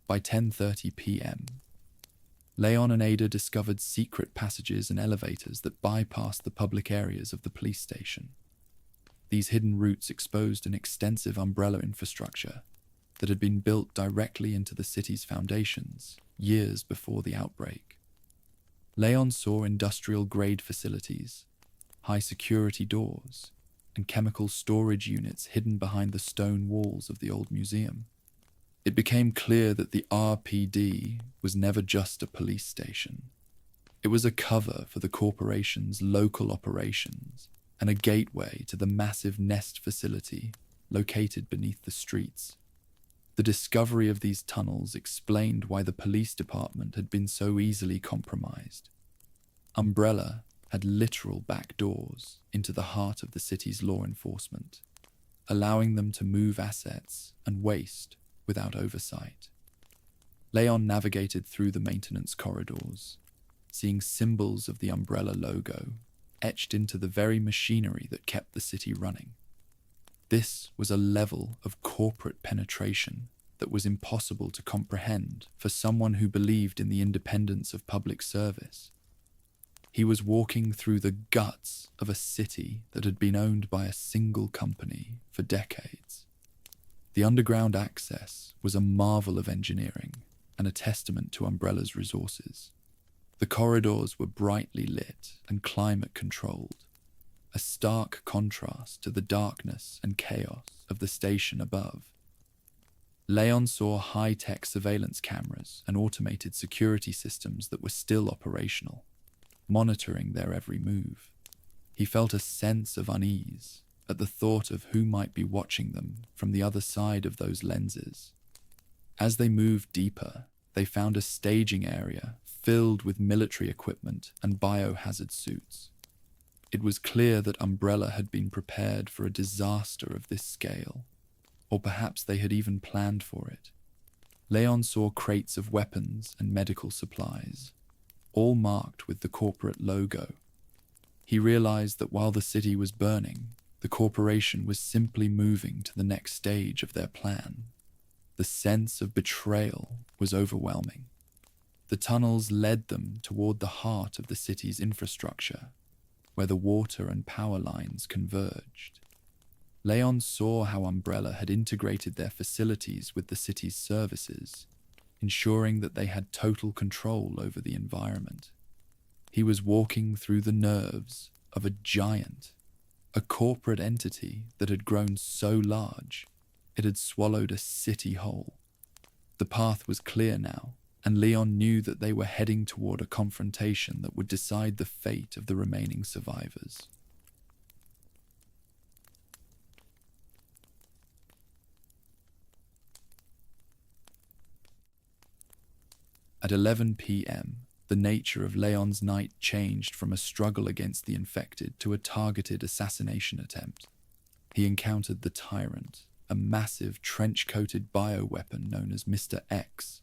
By 10:30 p.m., Leon and Ada discovered secret passages and elevators that bypassed the public areas of the police station. These hidden routes exposed an extensive umbrella infrastructure that had been built directly into the city's foundations years before the outbreak. Leon saw industrial-grade facilities, high-security doors, and chemical storage units hidden behind the stone walls of the old museum. It became clear that the RPD was never just a police station. It was a cover for the corporation's local operations and a gateway to the massive Nest facility located beneath the streets. The discovery of these tunnels explained why the police department had been so easily compromised. Umbrella had literal back doors into the heart of the city's law enforcement, allowing them to move assets and waste without oversight. Leon navigated through the maintenance corridors, seeing symbols of the Umbrella logo etched into the very machinery that kept the city running. This was a level of corporate penetration that was impossible to comprehend for someone who believed in the independence of public service. He was walking through the guts of a city that had been owned by a single company for decades. The underground access was a marvel of engineering and a testament to Umbrella's resources. The corridors were brightly lit and climate-controlled, a stark contrast to the darkness and chaos of the station above. Leon saw high-tech surveillance cameras and automated security systems that were still operational, monitoring their every move. He felt a sense of unease at the thought of who might be watching them from the other side of those lenses. As they moved deeper, they found a staging area filled with military equipment and biohazard suits. It was clear that Umbrella had been prepared for a disaster of this scale, or perhaps they had even planned for it. Leon saw crates of weapons and medical supplies, all marked with the corporate logo. He realized that while the city was burning, the corporation was simply moving to the next stage of their plan. The sense of betrayal was overwhelming. The tunnels led them toward the heart of the city's infrastructure, where the water and power lines converged. Leon saw how Umbrella had integrated their facilities with the city's services, ensuring that they had total control over the environment. He was walking through the nerves of a giant, a corporate entity that had grown so large it had swallowed a city whole. The path was clear now, and Leon knew that they were heading toward a confrontation that would decide the fate of the remaining survivors. At 11 p.m., the nature of Leon's night changed from a struggle against the infected to a targeted assassination attempt. He encountered the Tyrant, a massive trench-coated bioweapon known as Mr. X,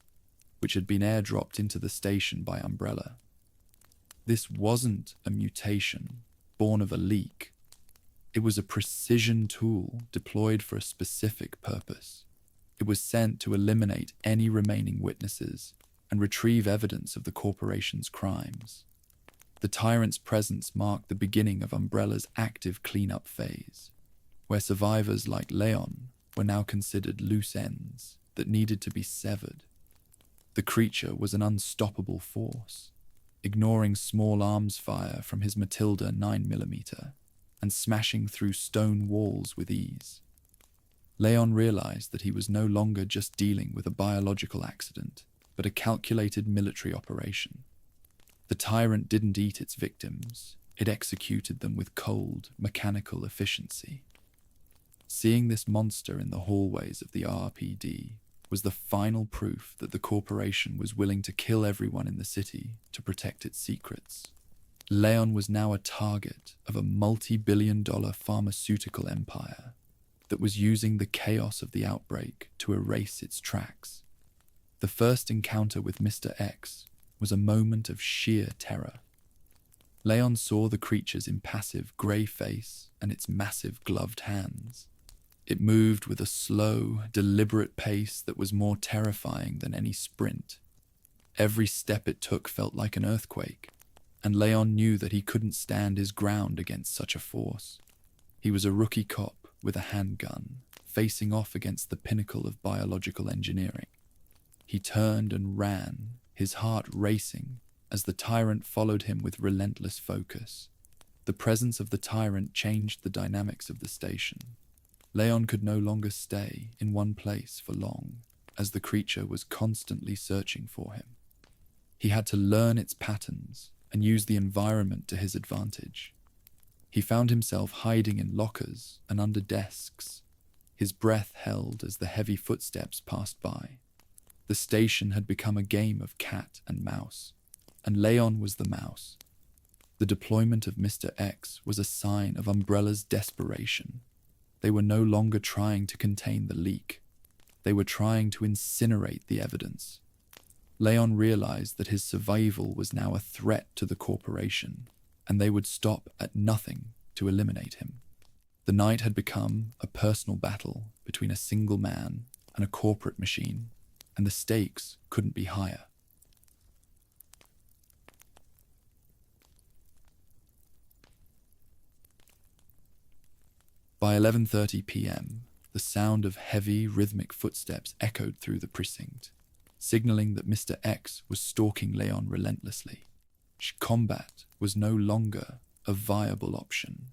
which had been airdropped into the station by Umbrella. This wasn't a mutation born of a leak. It was a precision tool deployed for a specific purpose. It was sent to eliminate any remaining witnesses and retrieve evidence of the corporation's crimes. The Tyrant's presence marked the beginning of Umbrella's active cleanup phase, where survivors like Leon were now considered loose ends that needed to be severed. The creature was an unstoppable force, ignoring small arms fire from his Matilda 9mm and smashing through stone walls with ease. Leon realized that he was no longer just dealing with a biological accident, but a calculated military operation. The Tyrant didn't eat its victims, it executed them with cold, mechanical efficiency. Seeing this monster in the hallways of the RPD was the final proof that the corporation was willing to kill everyone in the city to protect its secrets. Leon was now a target of a multi-billion-dollar pharmaceutical empire, that was using the chaos of the outbreak to erase its tracks. The first encounter with Mr. X was a moment of sheer terror. Leon saw the creature's impassive grey face and its massive gloved hands. It moved with a slow, deliberate pace that was more terrifying than any sprint. Every step it took felt like an earthquake, and Leon knew that he couldn't stand his ground against such a force. He was a rookie cop with a handgun, facing off against the pinnacle of biological engineering. He turned and ran, his heart racing, as the tyrant followed him with relentless focus. The presence of the tyrant changed the dynamics of the station. Leon could no longer stay in one place for long, as the creature was constantly searching for him. He had to learn its patterns and use the environment to his advantage. He found himself hiding in lockers and under desks, his breath held as the heavy footsteps passed by. The station had become a game of cat and mouse, and Leon was the mouse. The deployment of Mr. X was a sign of Umbrella's desperation. They were no longer trying to contain the leak. They were trying to incinerate the evidence. Leon realized that his survival was now a threat to the corporation, and they would stop at nothing to eliminate him. The night had become a personal battle between a single man and a corporate machine, and the stakes couldn't be higher. By 11:30 p.m., the sound of heavy, rhythmic footsteps echoed through the precinct, signaling that Mr. X was stalking Leon relentlessly. Combat was no longer a viable option,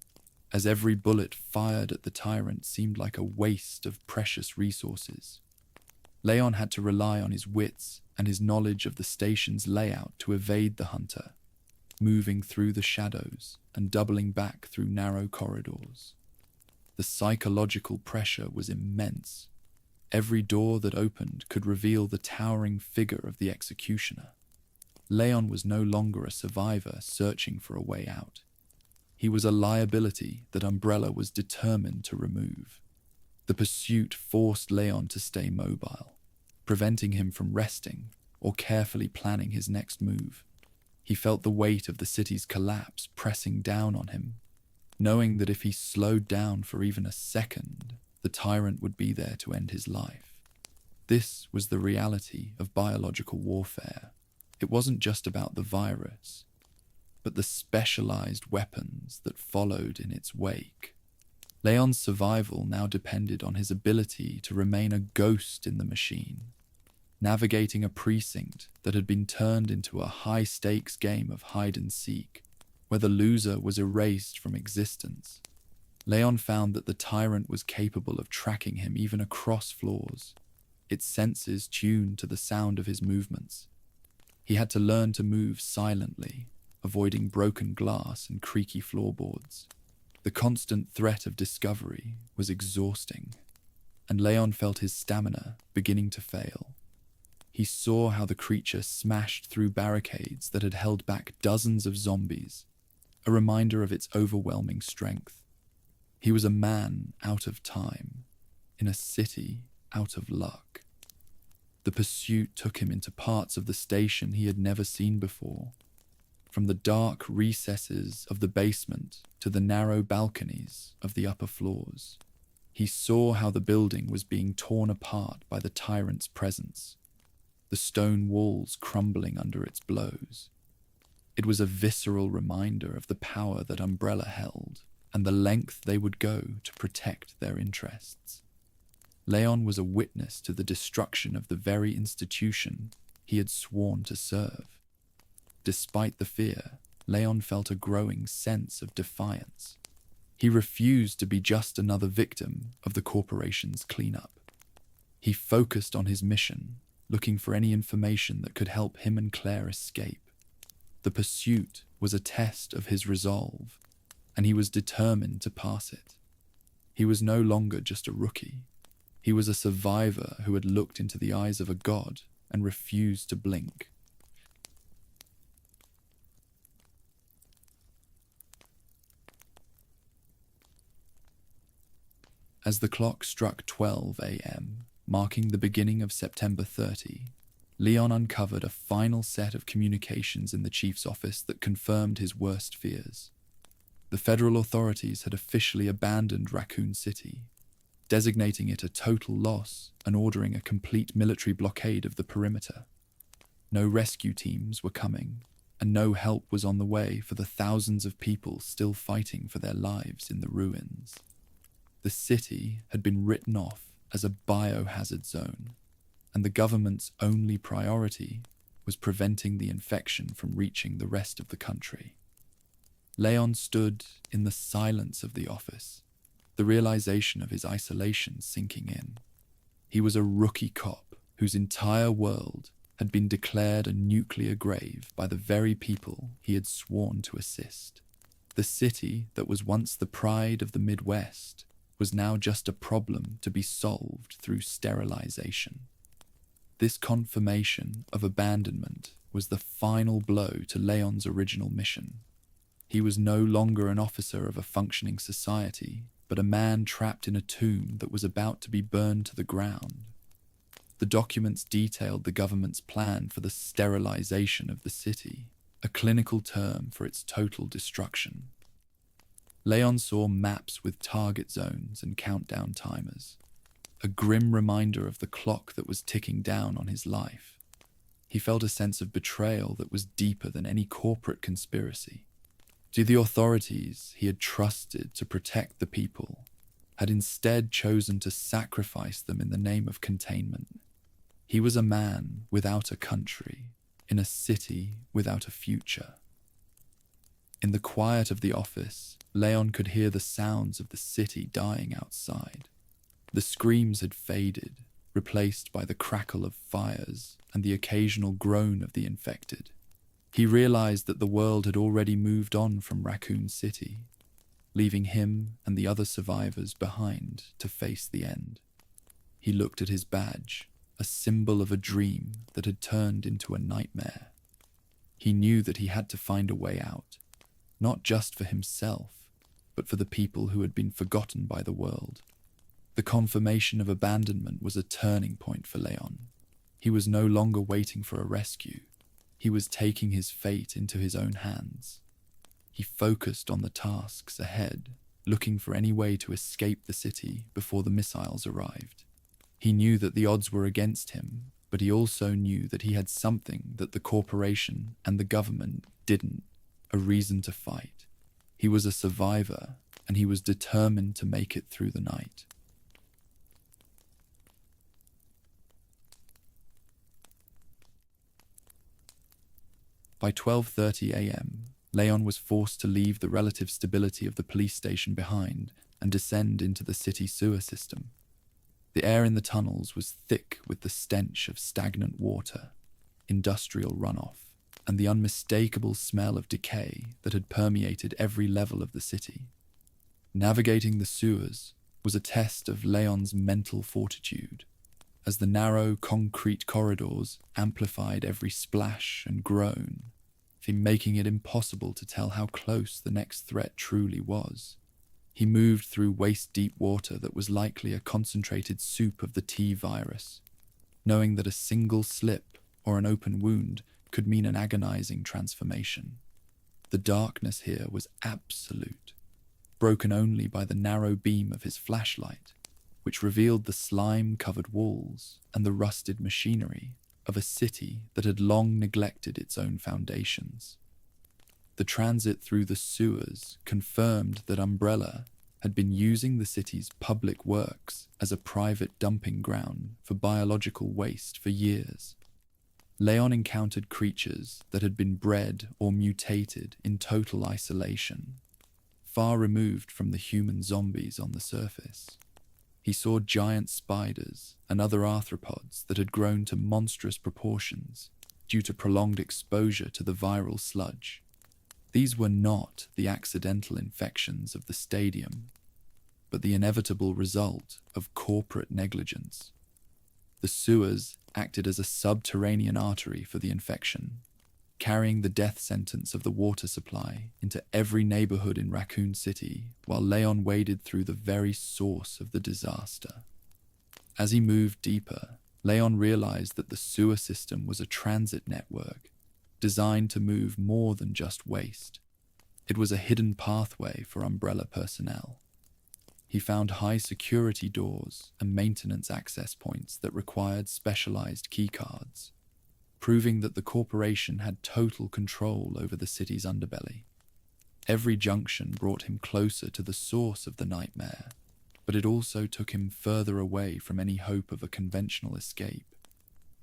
as every bullet fired at the tyrant seemed like a waste of precious resources. Leon had to rely on his wits and his knowledge of the station's layout to evade the hunter, moving through the shadows and doubling back through narrow corridors. The psychological pressure was immense. Every door that opened could reveal the towering figure of the executioner. Leon was no longer a survivor searching for a way out. He was a liability that Umbrella was determined to remove. The pursuit forced Leon to stay mobile, preventing him from resting or carefully planning his next move. He felt the weight of the city's collapse pressing down on him, knowing that if he slowed down for even a second, the tyrant would be there to end his life. This was the reality of biological warfare. It wasn't just about the virus, but the specialized weapons that followed in its wake. Leon's survival now depended on his ability to remain a ghost in the machine, navigating a precinct that had been turned into a high-stakes game of hide-and-seek, where the loser was erased from existence. Leon found that the tyrant was capable of tracking him even across floors, its senses tuned to the sound of his movements. He had to learn to move silently, avoiding broken glass and creaky floorboards. The constant threat of discovery was exhausting, and Leon felt his stamina beginning to fail. He saw how the creature smashed through barricades that had held back dozens of zombies, a reminder of its overwhelming strength. He was a man out of time, in a city out of luck. The pursuit took him into parts of the station he had never seen before, from the dark recesses of the basement to the narrow balconies of the upper floors. He saw how the building was being torn apart by the tyrant's presence, the stone walls crumbling under its blows. It was a visceral reminder of the power that Umbrella held and the length they would go to protect their interests. Leon was a witness to the destruction of the very institution he had sworn to serve. Despite the fear, Leon felt a growing sense of defiance. He refused to be just another victim of the corporation's cleanup. He focused on his mission, looking for any information that could help him and Claire escape. The pursuit was a test of his resolve, and he was determined to pass it. He was no longer just a rookie. He was a survivor who had looked into the eyes of a god and refused to blink. As the clock struck 12 a.m., marking the beginning of September 30, Leon uncovered a final set of communications in the chief's office that confirmed his worst fears. The federal authorities had officially abandoned Raccoon City, designating it a total loss and ordering a complete military blockade of the perimeter. No rescue teams were coming, and no help was on the way for the thousands of people still fighting for their lives in the ruins. The city had been written off as a biohazard zone, and the government's only priority was preventing the infection from reaching the rest of the country. Leon stood in the silence of the office, the realization of his isolation sinking in. He was a rookie cop whose entire world had been declared a nuclear grave by the very people he had sworn to assist. The city that was once the pride of the Midwest was now just a problem to be solved through sterilization. This confirmation of abandonment was the final blow to Leon's original mission. He was no longer an officer of a functioning society, but a man trapped in a tomb that was about to be burned to the ground. The documents detailed the government's plan for the sterilization of the city, a clinical term for its total destruction. Leon saw maps with target zones and countdown timers, a grim reminder of the clock that was ticking down on his life. He felt a sense of betrayal that was deeper than any corporate conspiracy. The authorities he had trusted to protect the people had instead chosen to sacrifice them in the name of containment. He was a man without a country, in a city without a future. In the quiet of the office, Leon could hear the sounds of the city dying outside. The screams had faded, replaced by the crackle of fires and the occasional groan of the infected. He realized that the world had already moved on from Raccoon City, leaving him and the other survivors behind to face the end. He looked at his badge, a symbol of a dream that had turned into a nightmare. He knew that he had to find a way out, not just for himself, but for the people who had been forgotten by the world. The confirmation of abandonment was a turning point for Leon. He was no longer waiting for a rescue. He was taking his fate into his own hands. He focused on the tasks ahead, looking for any way to escape the city before the missiles arrived. He knew that the odds were against him, but he also knew that he had something that the corporation and the government didn't, a reason to fight. He was a survivor, and he was determined to make it through the night. By 12:30 a.m., Leon was forced to leave the relative stability of the police station behind and descend into the city sewer system. The air in the tunnels was thick with the stench of stagnant water, industrial runoff, and the unmistakable smell of decay that had permeated every level of the city. Navigating the sewers was a test of Leon's mental fortitude, as the narrow concrete corridors amplified every splash and groan, making it impossible to tell how close the next threat truly was. He moved through waist-deep water that was likely a concentrated soup of the T-virus, knowing that a single slip or an open wound could mean an agonizing transformation. The darkness here was absolute, broken only by the narrow beam of his flashlight, which revealed the slime-covered walls and the rusted machinery of a city that had long neglected its own foundations. The transit through the sewers confirmed that Umbrella had been using the city's public works as a private dumping ground for biological waste for years. Leon encountered creatures that had been bred or mutated in total isolation, far removed from the human zombies on the surface. He saw giant spiders and other arthropods that had grown to monstrous proportions due to prolonged exposure to the viral sludge. These were not the accidental infections of the stadium, but the inevitable result of corporate negligence. The sewers acted as a subterranean artery for the infection, carrying the death sentence of the water supply into every neighborhood in Raccoon City while Leon waded through the very source of the disaster. As he moved deeper, Leon realized that the sewer system was a transit network designed to move more than just waste. It was a hidden pathway for Umbrella personnel. He found high security doors and maintenance access points that required specialized keycards, proving that the corporation had total control over the city's underbelly. Every junction brought him closer to the source of the nightmare, but it also took him further away from any hope of a conventional escape.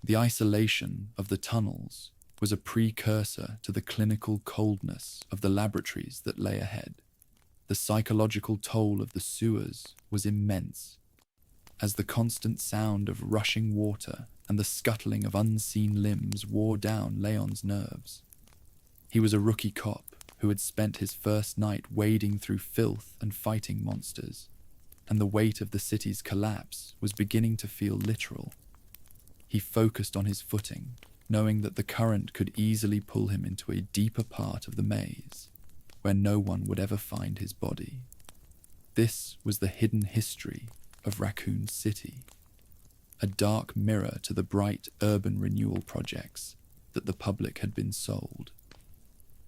The isolation of the tunnels was a precursor to the clinical coldness of the laboratories that lay ahead. The psychological toll of the sewers was immense, as the constant sound of rushing water and the scuttling of unseen limbs wore down Leon's nerves. He was a rookie cop who had spent his first night wading through filth and fighting monsters, and the weight of the city's collapse was beginning to feel literal. He focused on his footing, knowing that the current could easily pull him into a deeper part of the maze, where no one would ever find his body. This was the hidden history of Raccoon City, a dark mirror to the bright urban renewal projects that the public had been sold.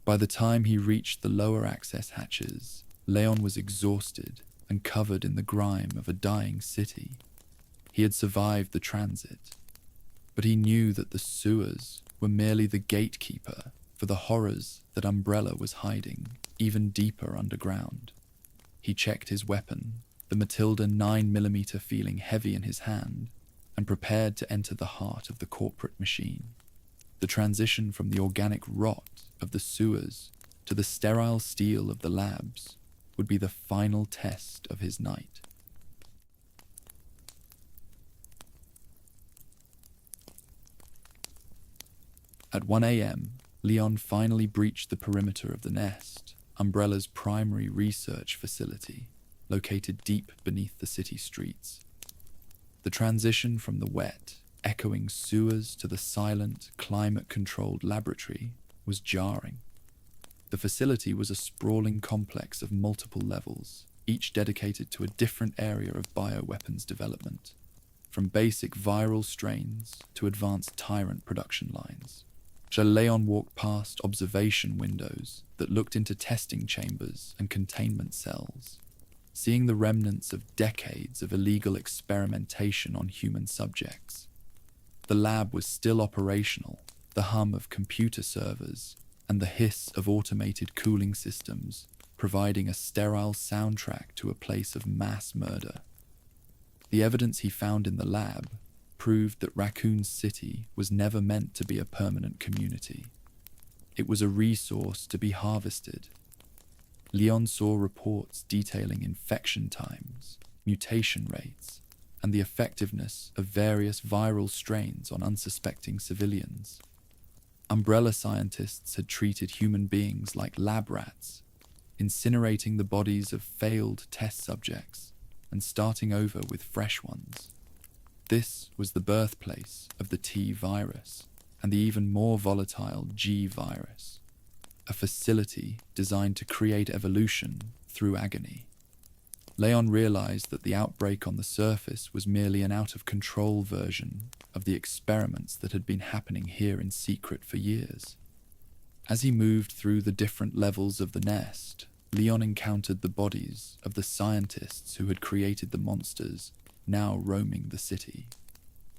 By the time he reached the lower access hatches, Leon was exhausted and covered in the grime of a dying city. He had survived the transit, but he knew that the sewers were merely the gatekeeper for the horrors that Umbrella was hiding even deeper underground. He checked his weapon, the Matilda 9mm feeling heavy in his hand, and prepared to enter the heart of the corporate machine. The transition from the organic rot of the sewers to the sterile steel of the labs would be the final test of his night. At 1 a.m., Leon finally breached the perimeter of the nest, Umbrella's primary research facility, located deep beneath the city streets. The transition from the wet, echoing sewers to the silent, climate-controlled laboratory was jarring. The facility was a sprawling complex of multiple levels, each dedicated to a different area of bioweapons development, from basic viral strains to advanced tyrant production lines. Leon walked past observation windows that looked into testing chambers and containment cells, seeing the remnants of decades of illegal experimentation on human subjects. The lab was still operational, the hum of computer servers and the hiss of automated cooling systems providing a sterile soundtrack to a place of mass murder. The evidence he found in the lab proved that Raccoon City was never meant to be a permanent community. It was a resource to be harvested. Leon saw reports detailing infection times, mutation rates, and the effectiveness of various viral strains on unsuspecting civilians. Umbrella scientists had treated human beings like lab rats, incinerating the bodies of failed test subjects and starting over with fresh ones. This was the birthplace of the T virus and the even more volatile G virus, a facility designed to create evolution through agony. Leon realized that the outbreak on the surface was merely an out-of-control version of the experiments that had been happening here in secret for years. As he moved through the different levels of the nest, Leon encountered the bodies of the scientists who had created the monsters now roaming the city.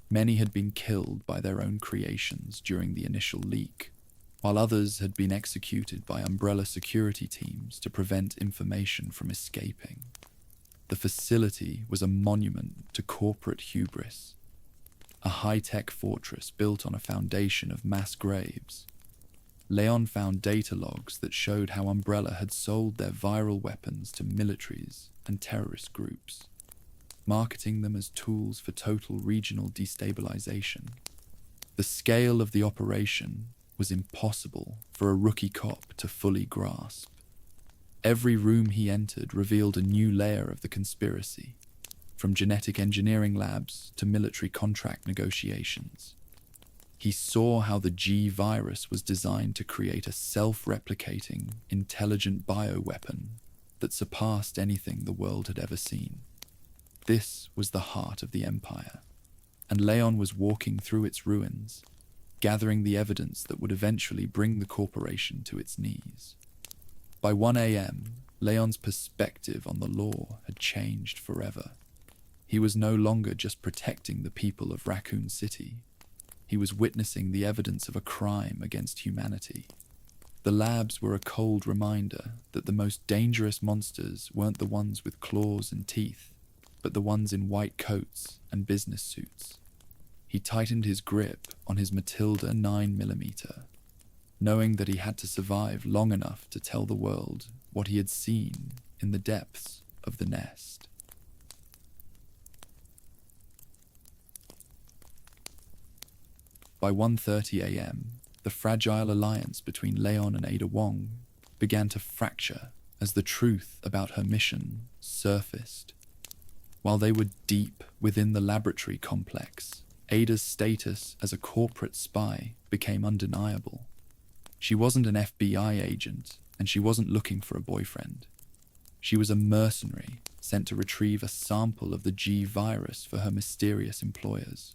Many had been killed by their own creations during the initial leak, while others had been executed by Umbrella security teams to prevent information from escaping. The facility was a monument to corporate hubris, a high-tech fortress built on a foundation of mass graves. Leon found data logs that showed how Umbrella had sold their viral weapons to militaries and terrorist groups, marketing them as tools for total regional destabilization. The scale of the operation was impossible for a rookie cop to fully grasp. Every room he entered revealed a new layer of the conspiracy, from genetic engineering labs to military contract negotiations. He saw how the G virus was designed to create a self-replicating, intelligent bioweapon that surpassed anything the world had ever seen. This was the heart of the Empire, and Leon was walking through its ruins, gathering the evidence that would eventually bring the corporation to its knees. By 1 a.m., Leon's perspective on the law had changed forever. He was no longer just protecting the people of Raccoon City. He was witnessing the evidence of a crime against humanity. The labs were a cold reminder that the most dangerous monsters weren't the ones with claws and teeth, but the ones in white coats and business suits. He tightened his grip on his Matilda 9mm, knowing that he had to survive long enough to tell the world what he had seen in the depths of the nest. By 1:30 a.m., the fragile alliance between Leon and Ada Wong began to fracture as the truth about her mission surfaced. While they were deep within the laboratory complex, Ada's status as a corporate spy became undeniable. She wasn't an FBI agent, and she wasn't looking for a boyfriend. She was a mercenary sent to retrieve a sample of the G virus for her mysterious employers.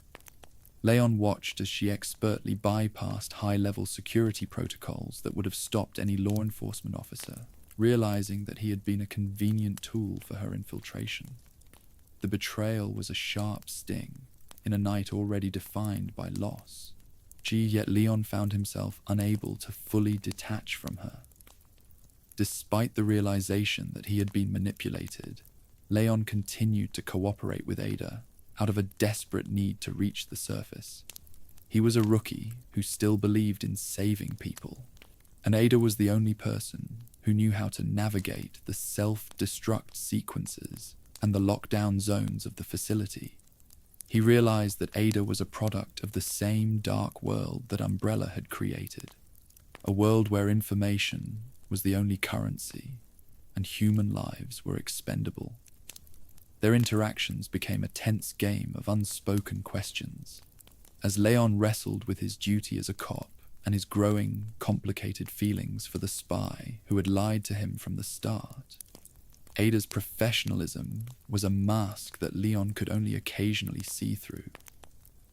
Leon watched as she expertly bypassed high-level security protocols that would have stopped any law enforcement officer, realizing that he had been a convenient tool for her infiltration. The betrayal was a sharp sting in a night already defined by loss. Yet Leon found himself unable to fully detach from her. Despite the realization that he had been manipulated, Leon continued to cooperate with Ada out of a desperate need to reach the surface. He was a rookie who still believed in saving people, and Ada was the only person who knew how to navigate the self-destruct sequences and the lockdown zones of the facility. He realized that Ada was a product of the same dark world that Umbrella had created, a world where information was the only currency and human lives were expendable. Their interactions became a tense game of unspoken questions. As Leon wrestled with his duty as a cop and his growing, complicated feelings for the spy who had lied to him from the start, Ada's professionalism was a mask that Leon could only occasionally see through.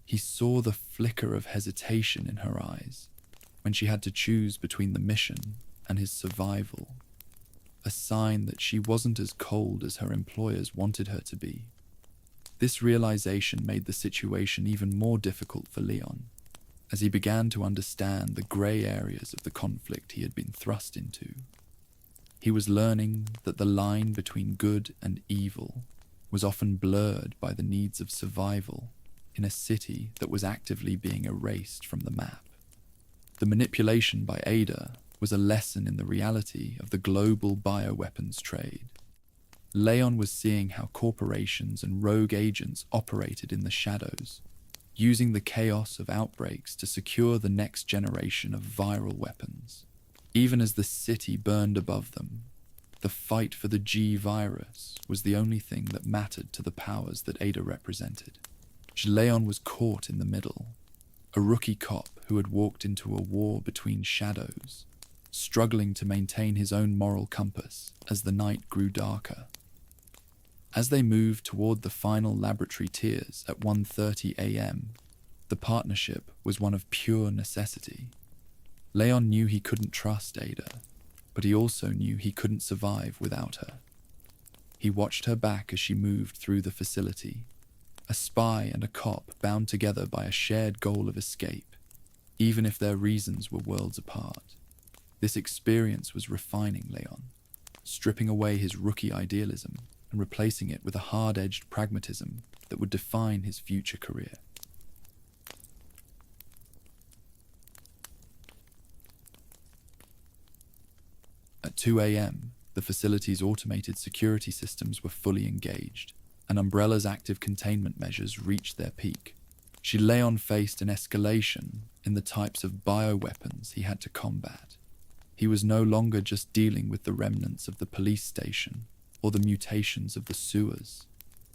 He saw the flicker of hesitation in her eyes when she had to choose between the mission and his survival, a sign that she wasn't as cold as her employers wanted her to be. This realization made the situation even more difficult for Leon, as he began to understand the grey areas of the conflict he had been thrust into. He was learning that the line between good and evil was often blurred by the needs of survival in a city that was actively being erased from the map. The manipulation by Ada was a lesson in the reality of the global bioweapons trade. Leon was seeing how corporations and rogue agents operated in the shadows, using the chaos of outbreaks to secure the next generation of viral weapons. Even as the city burned above them, the fight for the G virus was the only thing that mattered to the powers that Ada represented. Leon was caught in the middle, a rookie cop who had walked into a war between shadows, struggling to maintain his own moral compass as the night grew darker. As they moved toward the final laboratory tiers at 1:30 a.m., the partnership was one of pure necessity. Leon knew he couldn't trust Ada, but he also knew he couldn't survive without her. He watched her back as she moved through the facility, a spy and a cop bound together by a shared goal of escape, even if their reasons were worlds apart. This experience was refining Leon, stripping away his rookie idealism and replacing it with a hard-edged pragmatism that would define his future career. At 2 a.m., the facility's automated security systems were fully engaged, and Umbrella's active containment measures reached their peak. Leon faced an escalation in the types of bioweapons he had to combat. He was no longer just dealing with the remnants of the police station or the mutations of the sewers.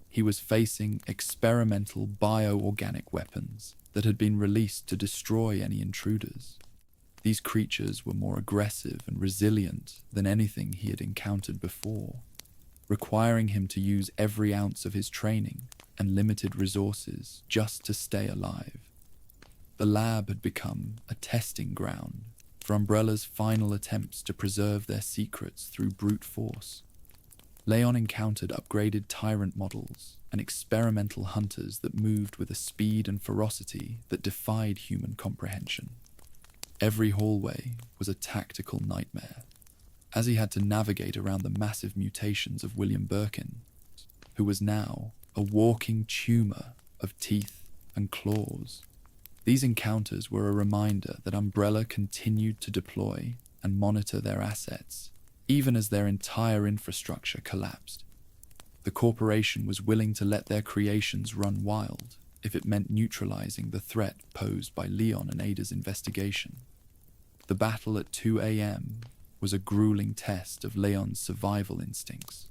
He was facing experimental bioorganic weapons that had been released to destroy any intruders. These creatures were more aggressive and resilient than anything he had encountered before, requiring him to use every ounce of his training and limited resources just to stay alive. The lab had become a testing ground for Umbrella's final attempts to preserve their secrets through brute force. Leon encountered upgraded tyrant models and experimental hunters that moved with a speed and ferocity that defied human comprehension. Every hallway was a tactical nightmare, as he had to navigate around the massive mutations of William Birkin, who was now a walking tumor of teeth and claws. These encounters were a reminder that Umbrella continued to deploy and monitor their assets, even as their entire infrastructure collapsed. The corporation was willing to let their creations run wild if it meant neutralizing the threat posed by Leon and Ada's investigation. The battle at 2 a.m. was a grueling test of Leon's survival instincts.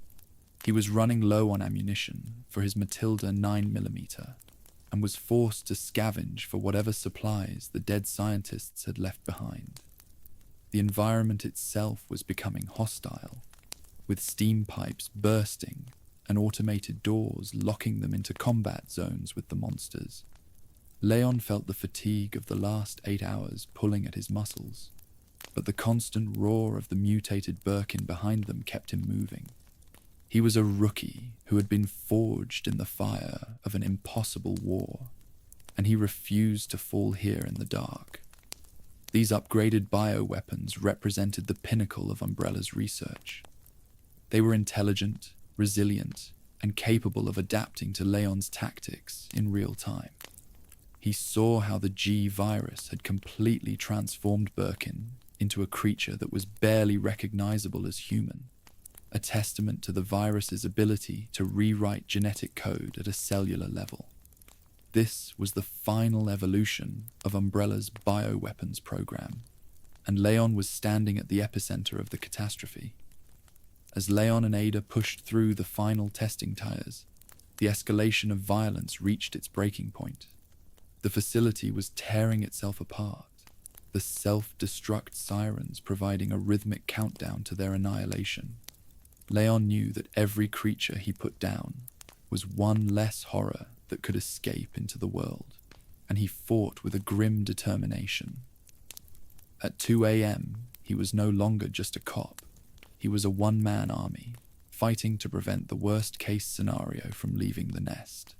He was running low on ammunition for his Matilda 9mm and was forced to scavenge for whatever supplies the dead scientists had left behind. The environment itself was becoming hostile, with steam pipes bursting and automated doors locking them into combat zones with the monsters. Leon felt the fatigue of the last 8 hours pulling at his muscles, but the constant roar of the mutated Birkin behind them kept him moving. He was a rookie who had been forged in the fire of an impossible war, and he refused to fall here in the dark. These upgraded bioweapons represented the pinnacle of Umbrella's research. They were intelligent, resilient, and capable of adapting to Leon's tactics in real time. He saw how the G virus had completely transformed Birkin into a creature that was barely recognizable as human, a testament to the virus's ability to rewrite genetic code at a cellular level. This was the final evolution of Umbrella's bioweapons program, and Leon was standing at the epicenter of the catastrophe. As Leon and Ada pushed through the final testing tires, the escalation of violence reached its breaking point. The facility was tearing itself apart, the self-destruct sirens providing a rhythmic countdown to their annihilation. Leon knew that every creature he put down was one less horror that could escape into the world, and he fought with a grim determination. At 2 a.m., he was no longer just a cop. He was a one-man army, fighting to prevent the worst-case scenario from leaving the nest.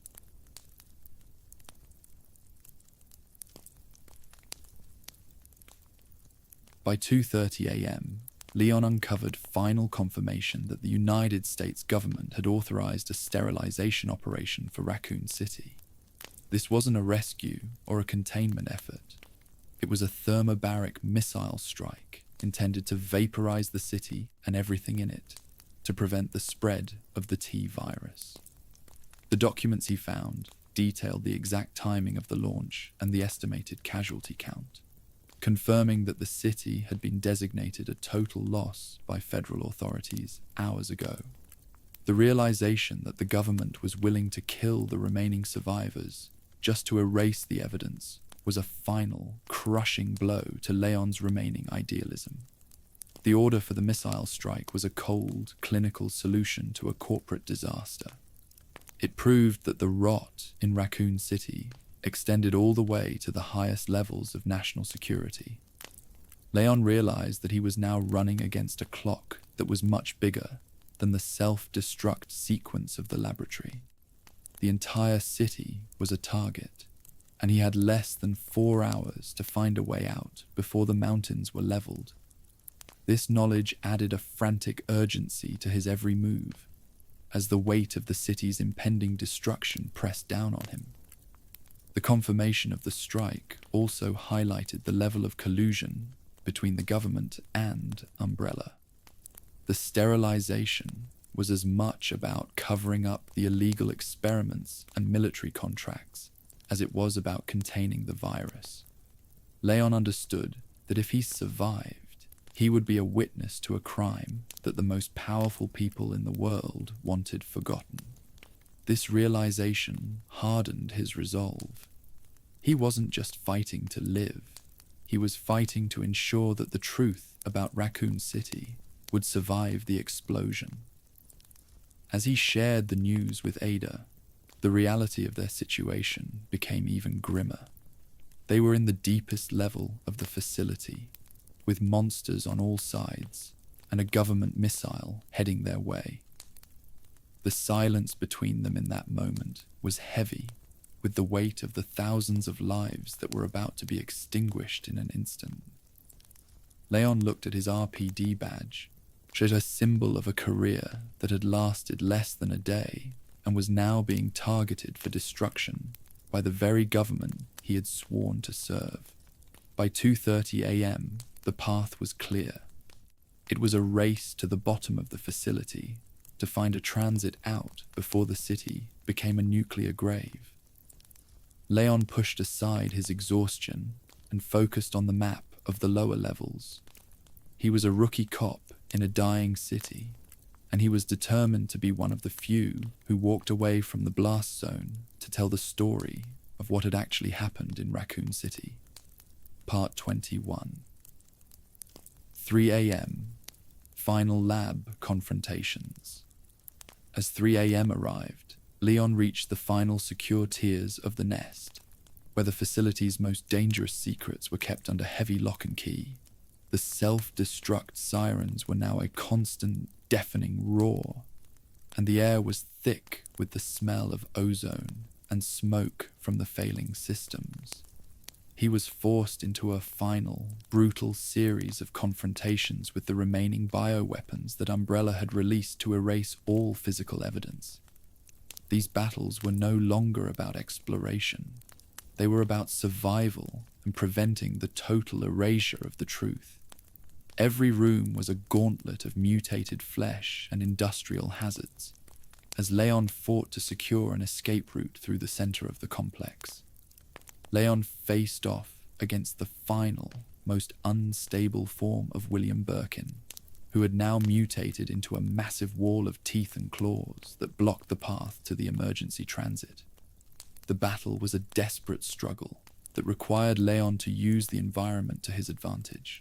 By 2:30 a.m., Leon uncovered final confirmation that the United States government had authorized a sterilization operation for Raccoon City. This wasn't a rescue or a containment effort. It was a thermobaric missile strike intended to vaporize the city and everything in it to prevent the spread of the T virus. The documents he found detailed the exact timing of the launch and the estimated casualty count, confirming that the city had been designated a total loss by federal authorities hours ago. The realization that the government was willing to kill the remaining survivors just to erase the evidence was a final, crushing blow to Leon's remaining idealism. The order for the missile strike was a cold, clinical solution to a corporate disaster. It proved that the rot in Raccoon City extended all the way to the highest levels of national security. Leon realized that he was now running against a clock that was much bigger than the self-destruct sequence of the laboratory. The entire city was a target, and he had less than 4 hours to find a way out before the mountains were leveled. This knowledge added a frantic urgency to his every move, as the weight of the city's impending destruction pressed down on him. The confirmation of the strike also highlighted the level of collusion between the government and Umbrella. The sterilization was as much about covering up the illegal experiments and military contracts as it was about containing the virus. Leon understood that if he survived, he would be a witness to a crime that the most powerful people in the world wanted forgotten. This realization hardened his resolve. He wasn't just fighting to live, he was fighting to ensure that the truth about Raccoon City would survive the explosion. As he shared the news with Ada, the reality of their situation became even grimmer. They were in the deepest level of the facility, with monsters on all sides and a government missile heading their way. The silence between them in that moment was heavy with the weight of the thousands of lives that were about to be extinguished in an instant. Leon looked at his RPD badge, showed a symbol of a career that had lasted less than a day and was now being targeted for destruction by the very government he had sworn to serve. By 2:30 a.m., the path was clear. It was a race to the bottom of the facility to find a transit out before the city became a nuclear grave. Leon pushed aside his exhaustion and focused on the map of the lower levels. He was a rookie cop in a dying city, and he was determined to be one of the few who walked away from the blast zone to tell the story of what had actually happened in Raccoon City. Part 21. 3 a.m. Final lab confrontations. As 3 a.m. arrived, Leon reached the final secure tiers of the nest, where the facility's most dangerous secrets were kept under heavy lock and key. The self-destruct sirens were now a constant, deafening roar, and the air was thick with the smell of ozone and smoke from the failing systems. He was forced into a final, brutal series of confrontations with the remaining bioweapons that Umbrella had released to erase all physical evidence. These battles were no longer about exploration. They were about survival and preventing the total erasure of the truth. Every room was a gauntlet of mutated flesh and industrial hazards, as Leon fought to secure an escape route through the center of the complex. Leon faced off against the final, most unstable form of William Birkin, who had now mutated into a massive wall of teeth and claws that blocked the path to the emergency transit. The battle was a desperate struggle that required Leon to use the environment to his advantage,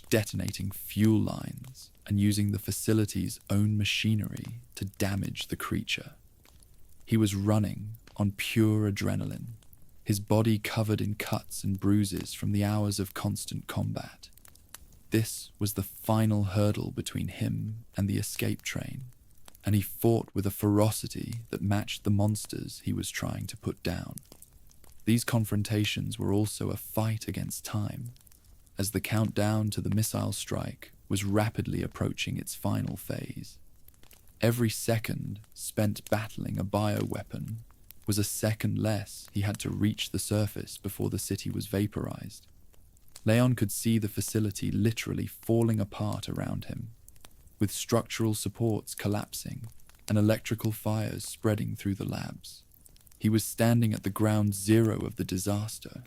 detonating fuel lines and using the facility's own machinery to damage the creature. He was running on pure adrenaline, his body covered in cuts and bruises from the hours of constant combat. This was the final hurdle between him and the escape train, and he fought with a ferocity that matched the monsters he was trying to put down. These confrontations were also a fight against time, as the countdown to the missile strike was rapidly approaching its final phase. Every second spent battling a bioweapon was a second less he had to reach the surface before the city was vaporized. Leon could see the facility literally falling apart around him, with structural supports collapsing and electrical fires spreading through the labs. He was standing at the ground zero of the disaster,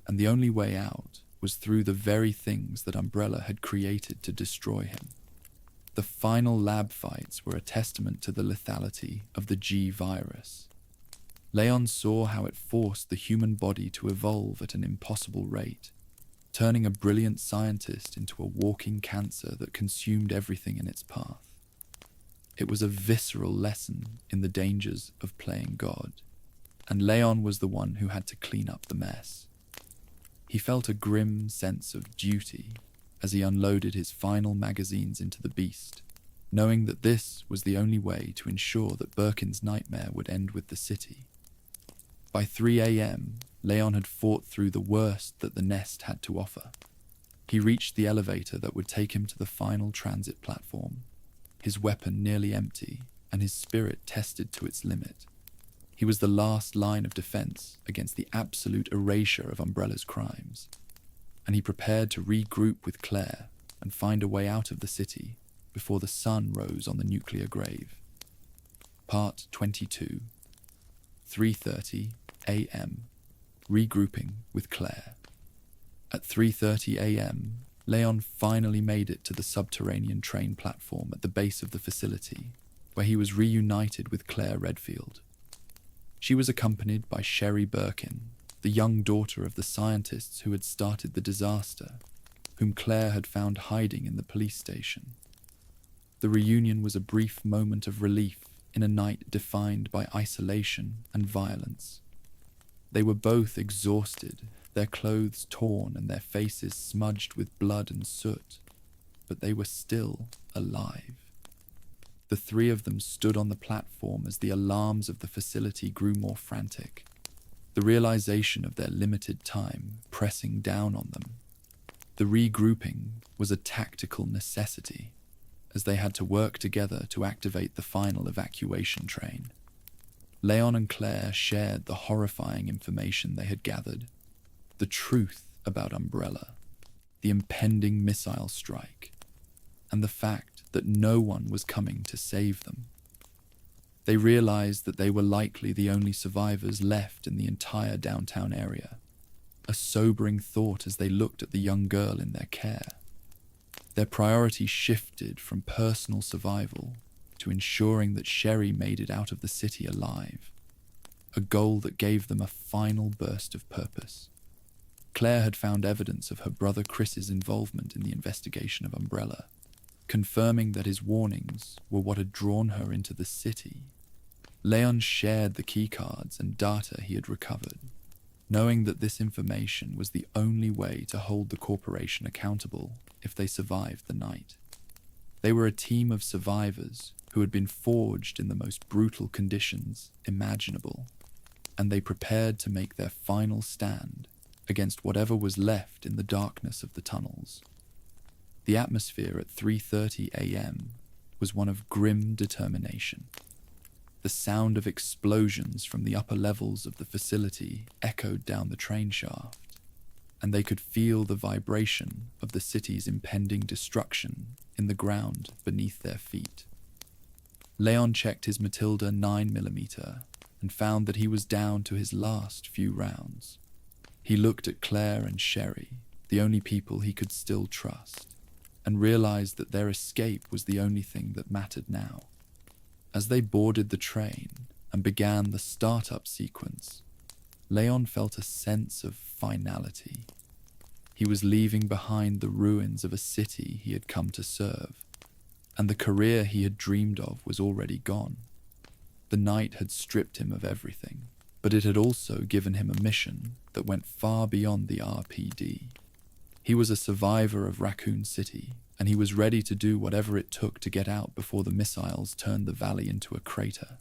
and the only way out was through the very things that Umbrella had created to destroy him. The final lab fights were a testament to the lethality of the G virus. Leon saw how it forced the human body to evolve at an impossible rate, turning a brilliant scientist into a walking cancer that consumed everything in its path. It was a visceral lesson in the dangers of playing God, and Leon was the one who had to clean up the mess. He felt a grim sense of duty as he unloaded his final magazines into the beast, knowing that this was the only way to ensure that Birkin's nightmare would end with the city. By 3 a.m., Leon had fought through the worst that the nest had to offer. He reached the elevator that would take him to the final transit platform, his weapon nearly empty and his spirit tested to its limit. He was the last line of defense against the absolute erasure of Umbrella's crimes, and he prepared to regroup with Claire and find a way out of the city before the sun rose on the nuclear grave. Part 22. 3:30 a.m. Regrouping with Claire. At 3:30 a.m., Leon finally made it to the subterranean train platform at the base of the facility, where he was reunited with Claire Redfield. She was accompanied by Sherry Birkin, the young daughter of the scientists who had started the disaster, whom Claire had found hiding in the police station. The reunion was a brief moment of relief in a night defined by isolation and violence. They were both exhausted, their clothes torn and their faces smudged with blood and soot, but they were still alive. The three of them stood on the platform as the alarms of the facility grew more frantic, the realization of their limited time pressing down on them. The regrouping was a tactical necessity, as they had to work together to activate the final evacuation train. Leon and Claire shared the horrifying information they had gathered, the truth about Umbrella, the impending missile strike, and the fact that no one was coming to save them. They realized that they were likely the only survivors left in the entire downtown area, a sobering thought as they looked at the young girl in their care. Their priority shifted from personal survival to ensuring that Sherry made it out of the city alive, a goal that gave them a final burst of purpose. Claire had found evidence of her brother Chris's involvement in the investigation of Umbrella, confirming that his warnings were what had drawn her into the city. Leon shared the keycards and data he had recovered, knowing that this information was the only way to hold the corporation accountable if they survived the night. They were a team of survivors who had been forged in the most brutal conditions imaginable, and they prepared to make their final stand against whatever was left in the darkness of the tunnels. The atmosphere at 3:30 a.m. was one of grim determination. The sound of explosions from the upper levels of the facility echoed down the train shaft, and they could feel the vibration of the city's impending destruction in the ground beneath their feet. Leon checked his Matilda 9mm and found that he was down to his last few rounds. He looked at Claire and Sherry, the only people he could still trust, and realized that their escape was the only thing that mattered now. As they boarded the train and began the startup sequence, Leon felt a sense of finality. He was leaving behind the ruins of a city he had come to serve, and the career he had dreamed of was already gone. The night had stripped him of everything, but it had also given him a mission that went far beyond the RPD. He was a survivor of Raccoon City, and he was ready to do whatever it took to get out before the missiles turned the valley into a crater.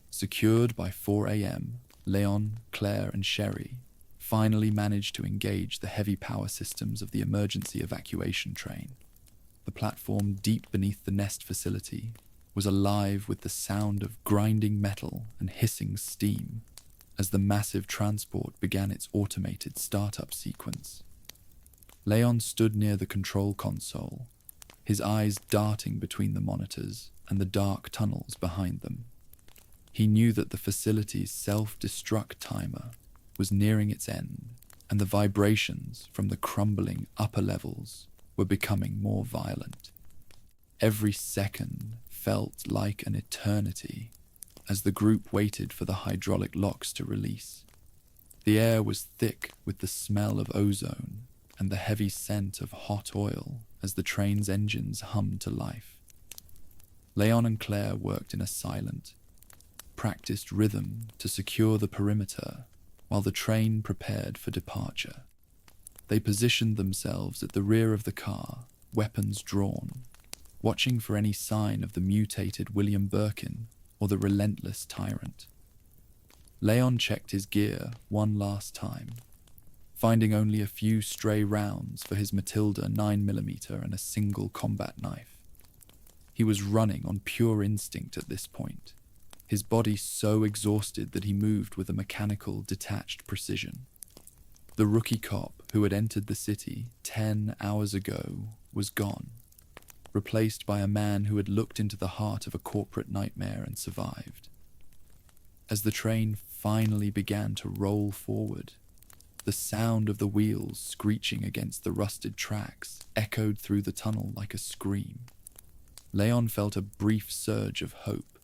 Secured by 4 a.m., Leon, Claire, and Sherry finally managed to engage the heavy power systems of the emergency evacuation train. The platform deep beneath the nest facility was alive with the sound of grinding metal and hissing steam as the massive transport began its automated startup sequence. Leon stood near the control console, his eyes darting between the monitors and the dark tunnels behind them. He knew that the facility's self-destruct timer was nearing its end, and the vibrations from the crumbling upper levels were becoming more violent. Every second felt like an eternity as the group waited for the hydraulic locks to release. The air was thick with the smell of ozone and the heavy scent of hot oil as the train's engines hummed to life. Leon and Claire worked in a silent, practiced rhythm to secure the perimeter while the train prepared for departure. They positioned themselves at the rear of the car, weapons drawn, watching for any sign of the mutated William Birkin or the relentless tyrant. Leon checked his gear one last time, finding only a few stray rounds for his Matilda 9mm and a single combat knife. He was running on pure instinct at this point, his body so exhausted that he moved with a mechanical, detached precision. The rookie cop who had entered the city 10 hours ago was gone, replaced by a man who had looked into the heart of a corporate nightmare and survived. As the train finally began to roll forward, The sound of the wheels screeching against the rusted tracks echoed through the tunnel like a scream. Leon felt a brief surge of hope,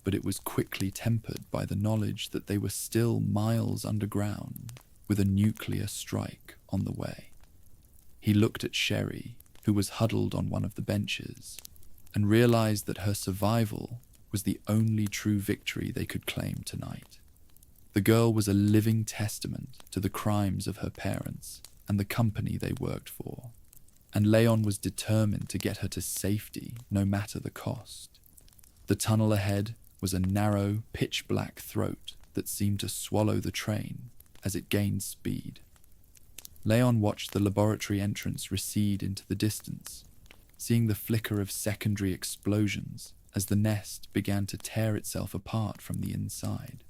but it was quickly tempered by the knowledge that they were still miles underground, with a nuclear strike on the way. He looked at Sherry, who was huddled on one of the benches, and realized that her survival was the only true victory they could claim tonight. The girl was a living testament to the crimes of her parents and the company they worked for, and Leon was determined to get her to safety no matter the cost. The tunnel ahead was a narrow, pitch-black throat that seemed to swallow the train as it gained speed. Leon watched the laboratory entrance recede into the distance, seeing the flicker of secondary explosions as the nest began to tear itself apart from the inside.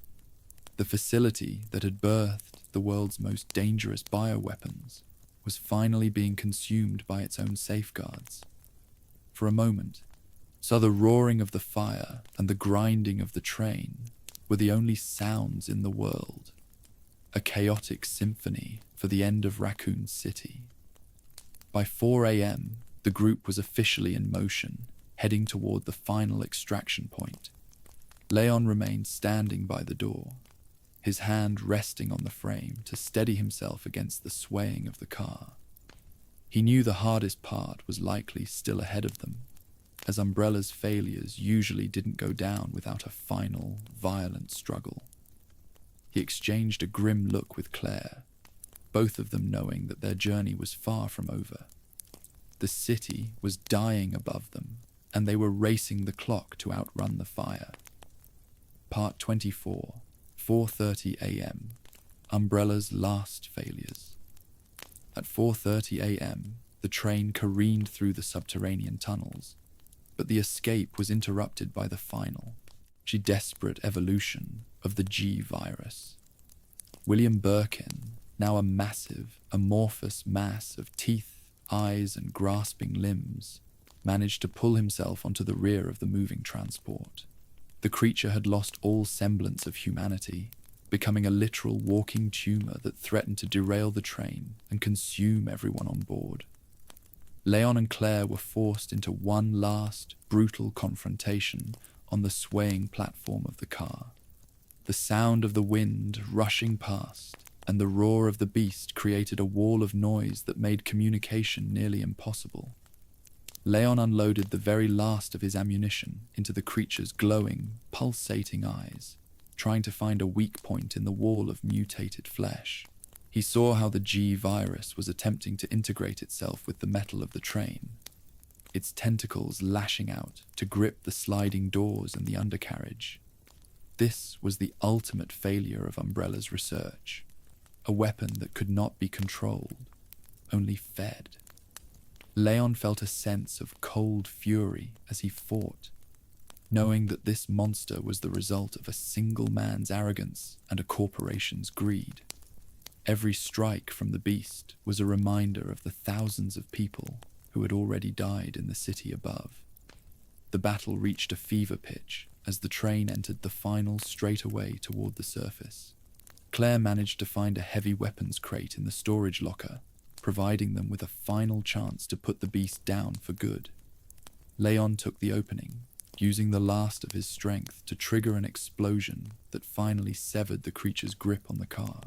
The facility that had birthed the world's most dangerous bioweapons was finally being consumed by its own safeguards. For a moment, so the roaring of the fire and the grinding of the train were the only sounds in the world, a chaotic symphony for the end of Raccoon City. By 4 a.m., the group was officially in motion, heading toward the final extraction point. Leon remained standing by the door, his hand resting on the frame to steady himself against the swaying of the car. He knew the hardest part was likely still ahead of them, as Umbrella's failures usually didn't go down without a final, violent struggle. He exchanged a grim look with Claire, both of them knowing that their journey was far from over. The city was dying above them, and they were racing the clock to outrun the fire. Part 24, 4:30 a.m. Umbrella's last failures. At 4:30 a.m., the train careened through the subterranean tunnels, but the escape was interrupted by the final, desperate evolution of the G virus. William Birkin, now a massive, amorphous mass of teeth, eyes, and grasping limbs, managed to pull himself onto the rear of the moving transport. The creature had lost all semblance of humanity, becoming a literal walking tumor that threatened to derail the train and consume everyone on board. Leon and Claire were forced into one last, brutal confrontation on the swaying platform of the car. The sound of the wind rushing past and the roar of the beast created a wall of noise that made communication nearly impossible. Leon unloaded the very last of his ammunition into the creature's glowing, pulsating eyes, trying to find a weak point in the wall of mutated flesh. He saw how the G virus was attempting to integrate itself with the metal of the train, its tentacles lashing out to grip the sliding doors and the undercarriage. This was the ultimate failure of Umbrella's research, a weapon that could not be controlled, only fed. Leon felt a sense of cold fury as he fought, knowing that this monster was the result of a single man's arrogance and a corporation's greed. Every strike from the beast was a reminder of the thousands of people who had already died in the city above. The battle reached a fever pitch as the train entered the final straightaway toward the surface. Claire managed to find a heavy weapons crate in the storage locker, providing them with a final chance to put the beast down for good. Leon took the opening, using the last of his strength to trigger an explosion that finally severed the creature's grip on the car.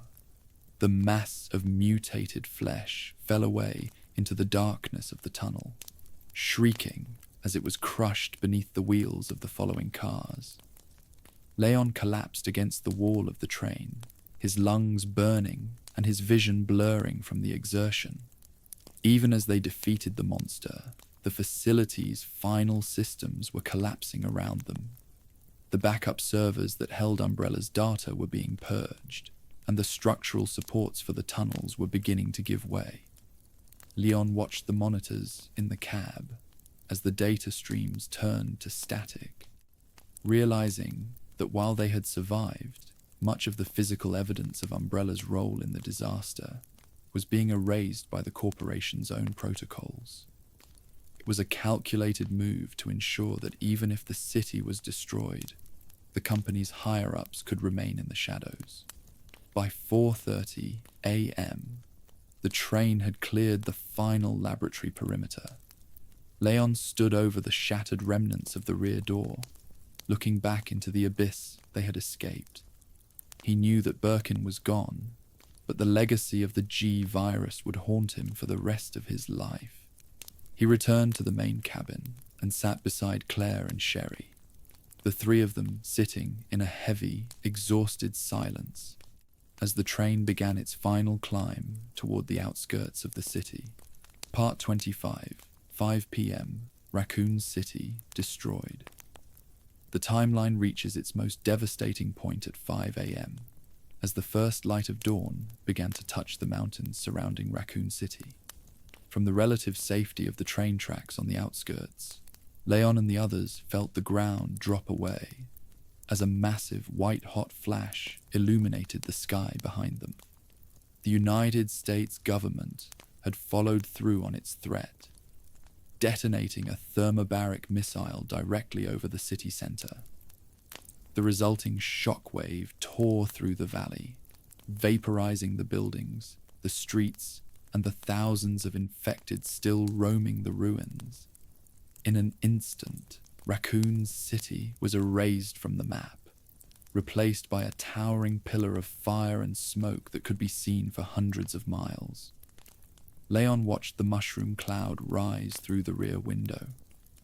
The mass of mutated flesh fell away into the darkness of the tunnel, shrieking as it was crushed beneath the wheels of the following cars. Leon collapsed against the wall of the train, his lungs burning and his vision blurring from the exertion. Even as they defeated the monster, the facility's final systems were collapsing around them. The backup servers that held Umbrella's data were being purged, and the structural supports for the tunnels were beginning to give way. Leon watched the monitors in the cab as the data streams turned to static, realizing that while they had survived, much of the physical evidence of Umbrella's role in the disaster was being erased by the corporation's own protocols. It was a calculated move to ensure that even if the city was destroyed, the company's higher-ups could remain in the shadows. By 4:30 a.m., the train had cleared the final laboratory perimeter. Leon stood over the shattered remnants of the rear door, looking back into the abyss they had escaped. He knew that Birkin was gone, but the legacy of the G virus would haunt him for the rest of his life. He returned to the main cabin and sat beside Claire and Sherry, the three of them sitting in a heavy, exhausted silence as the train began its final climb toward the outskirts of the city. Part 25, 5 p.m., Raccoon City destroyed. The timeline reaches its most devastating point at 5 a.m., as the first light of dawn began to touch the mountains surrounding Raccoon City. From the relative safety of the train tracks on the outskirts, Leon and the others felt the ground drop away as a massive white-hot flash illuminated the sky behind them. The United States government had followed through on its threat, detonating a thermobaric missile directly over the city center. The resulting shockwave tore through the valley, vaporizing the buildings, the streets, and the thousands of infected still roaming the ruins. In an instant, Raccoon City was erased from the map, replaced by a towering pillar of fire and smoke that could be seen for hundreds of miles. Leon watched the mushroom cloud rise through the rear window,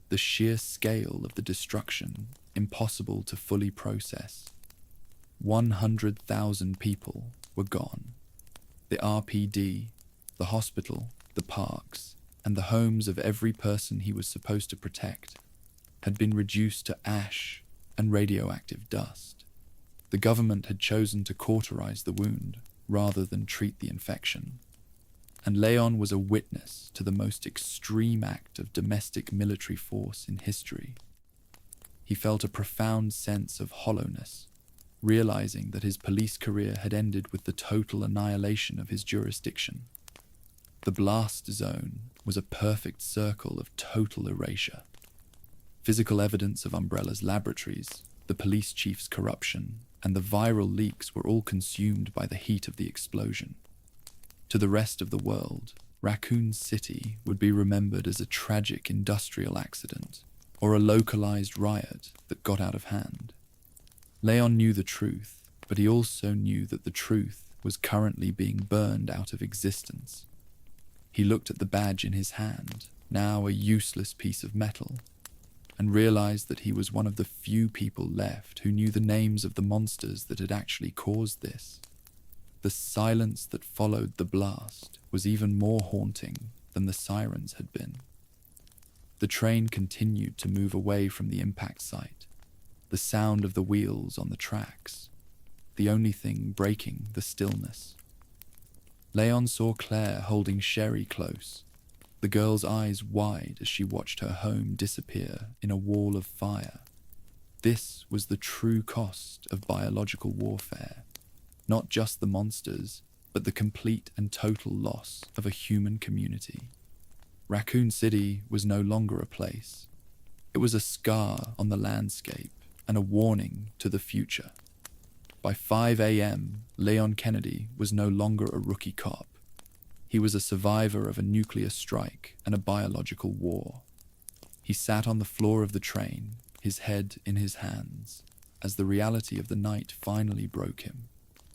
the sheer scale of the destruction impossible to fully process. 100,000 people were gone. The RPD, the hospital, the parks, and the homes of every person he was supposed to protect had been reduced to ash and radioactive dust. The government had chosen to cauterize the wound rather than treat the infection. And Leon was a witness to the most extreme act of domestic military force in history. He felt a profound sense of hollowness, realizing that his police career had ended with the total annihilation of his jurisdiction. The blast zone was a perfect circle of total erasure. Physical evidence of Umbrella's laboratories, the police chief's corruption, and the viral leaks were all consumed by the heat of the explosion. To the rest of the world, Raccoon City would be remembered as a tragic industrial accident or a localized riot that got out of hand. Leon knew the truth, but he also knew that the truth was currently being burned out of existence. He looked at the badge in his hand, now a useless piece of metal, and realized that he was one of the few people left who knew the names of the monsters that had actually caused this. The silence that followed the blast was even more haunting than the sirens had been. The train continued to move away from the impact site, the sound of the wheels on the tracks, the only thing breaking the stillness. Leon saw Claire holding Sherry close, the girl's eyes wide as she watched her home disappear in a wall of fire. This was the true cost of biological warfare. Not just the monsters, but the complete and total loss of a human community. Raccoon City was no longer a place. It was a scar on the landscape and a warning to the future. By 5 a.m., Leon Kennedy was no longer a rookie cop. He was a survivor of a nuclear strike and a biological war. He sat on the floor of the train, his head in his hands, as the reality of the night finally broke him.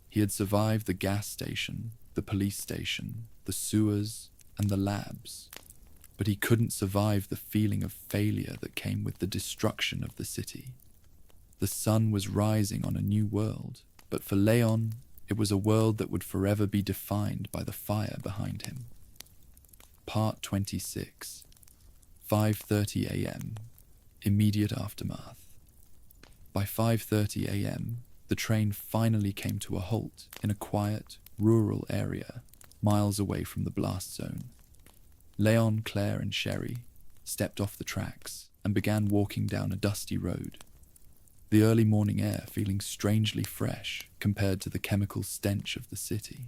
He had survived the gas station, the police station, the sewers, and the labs, but he couldn't survive the feeling of failure that came with the destruction of the city. The sun was rising on a new world, but for Leon, it was a world that would forever be defined by the fire behind him. Part 26, 5:30 a.m., immediate aftermath. By 5:30 a.m., the train finally came to a halt in a quiet, rural area, miles away from the blast zone. Leon, Claire, and Sherry stepped off the tracks and began walking down a dusty road, the early morning air feeling strangely fresh compared to the chemical stench of the city.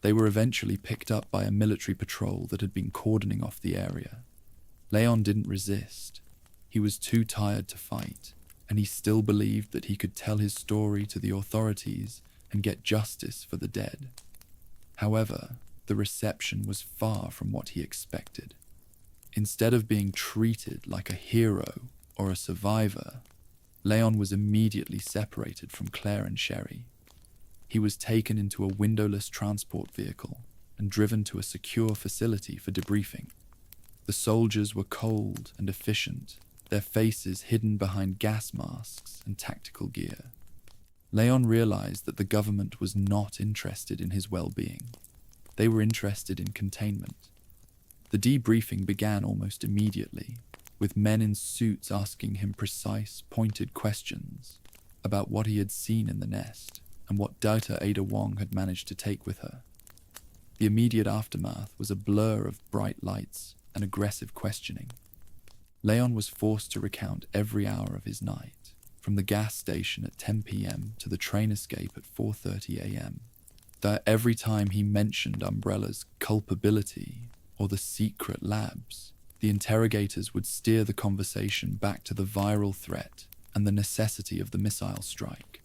They were eventually picked up by a military patrol that had been cordoning off the area. Leon didn't resist. He was too tired to fight, and he still believed that he could tell his story to the authorities and get justice for the dead. However, the reception was far from what he expected. Instead of being treated like a hero or a survivor, Leon was immediately separated from Claire and Sherry. He was taken into a windowless transport vehicle and driven to a secure facility for debriefing. The soldiers were cold and efficient, their faces hidden behind gas masks and tactical gear. Leon realized that the government was not interested in his well-being. They were interested in containment. The debriefing began almost immediately, with men in suits asking him precise, pointed questions about what he had seen in the nest and what data Ada Wong had managed to take with her. The immediate aftermath was a blur of bright lights and aggressive questioning. Leon was forced to recount every hour of his night, from the gas station at 10 p.m. to the train escape at 4:30 a.m. That every time he mentioned Umbrella's culpability or the secret labs, the interrogators would steer the conversation back to the viral threat and the necessity of the missile strike.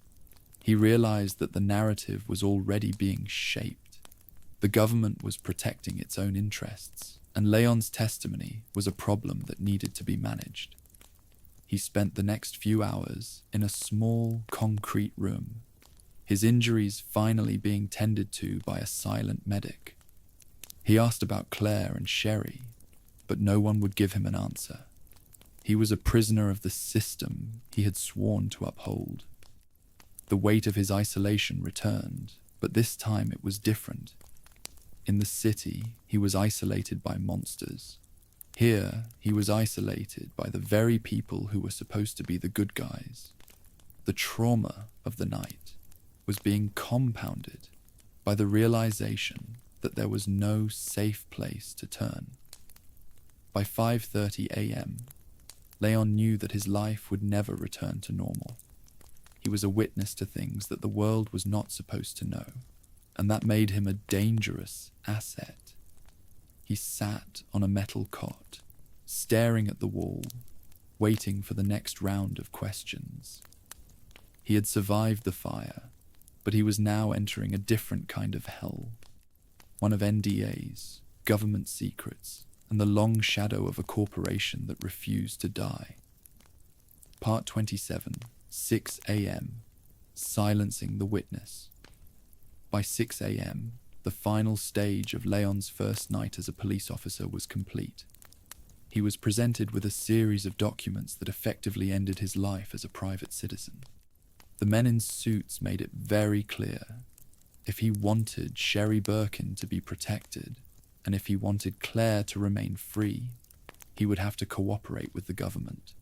He realized that the narrative was already being shaped. The government was protecting its own interests, and Leon's testimony was a problem that needed to be managed. He spent the next few hours in a small, concrete room, his injuries finally being tended to by a silent medic. He asked about Claire and Sherry, but no one would give him an answer. He was a prisoner of the system he had sworn to uphold. The weight of his isolation returned, but this time it was different. In the city, he was isolated by monsters. Here, he was isolated by the very people who were supposed to be the good guys. The trauma of the night was being compounded by the realization that there was no safe place to turn. By 5:30 a.m., Leon knew that his life would never return to normal. He was a witness to things that the world was not supposed to know, and that made him a dangerous asset. He sat on a metal cot, staring at the wall, waiting for the next round of questions. He had survived the fire, but he was now entering a different kind of hell. One of NDAs, government secrets, and the long shadow of a corporation that refused to die. Part 27, 6 a.m. Silencing the witness. By 6 a.m., the final stage of Leon's first night as a police officer was complete. He was presented with a series of documents that effectively ended his life as a private citizen. The men in suits made it very clear: if he wanted Sherry Birkin to be protected, and if he wanted Claire to remain free, he would have to cooperate with the government.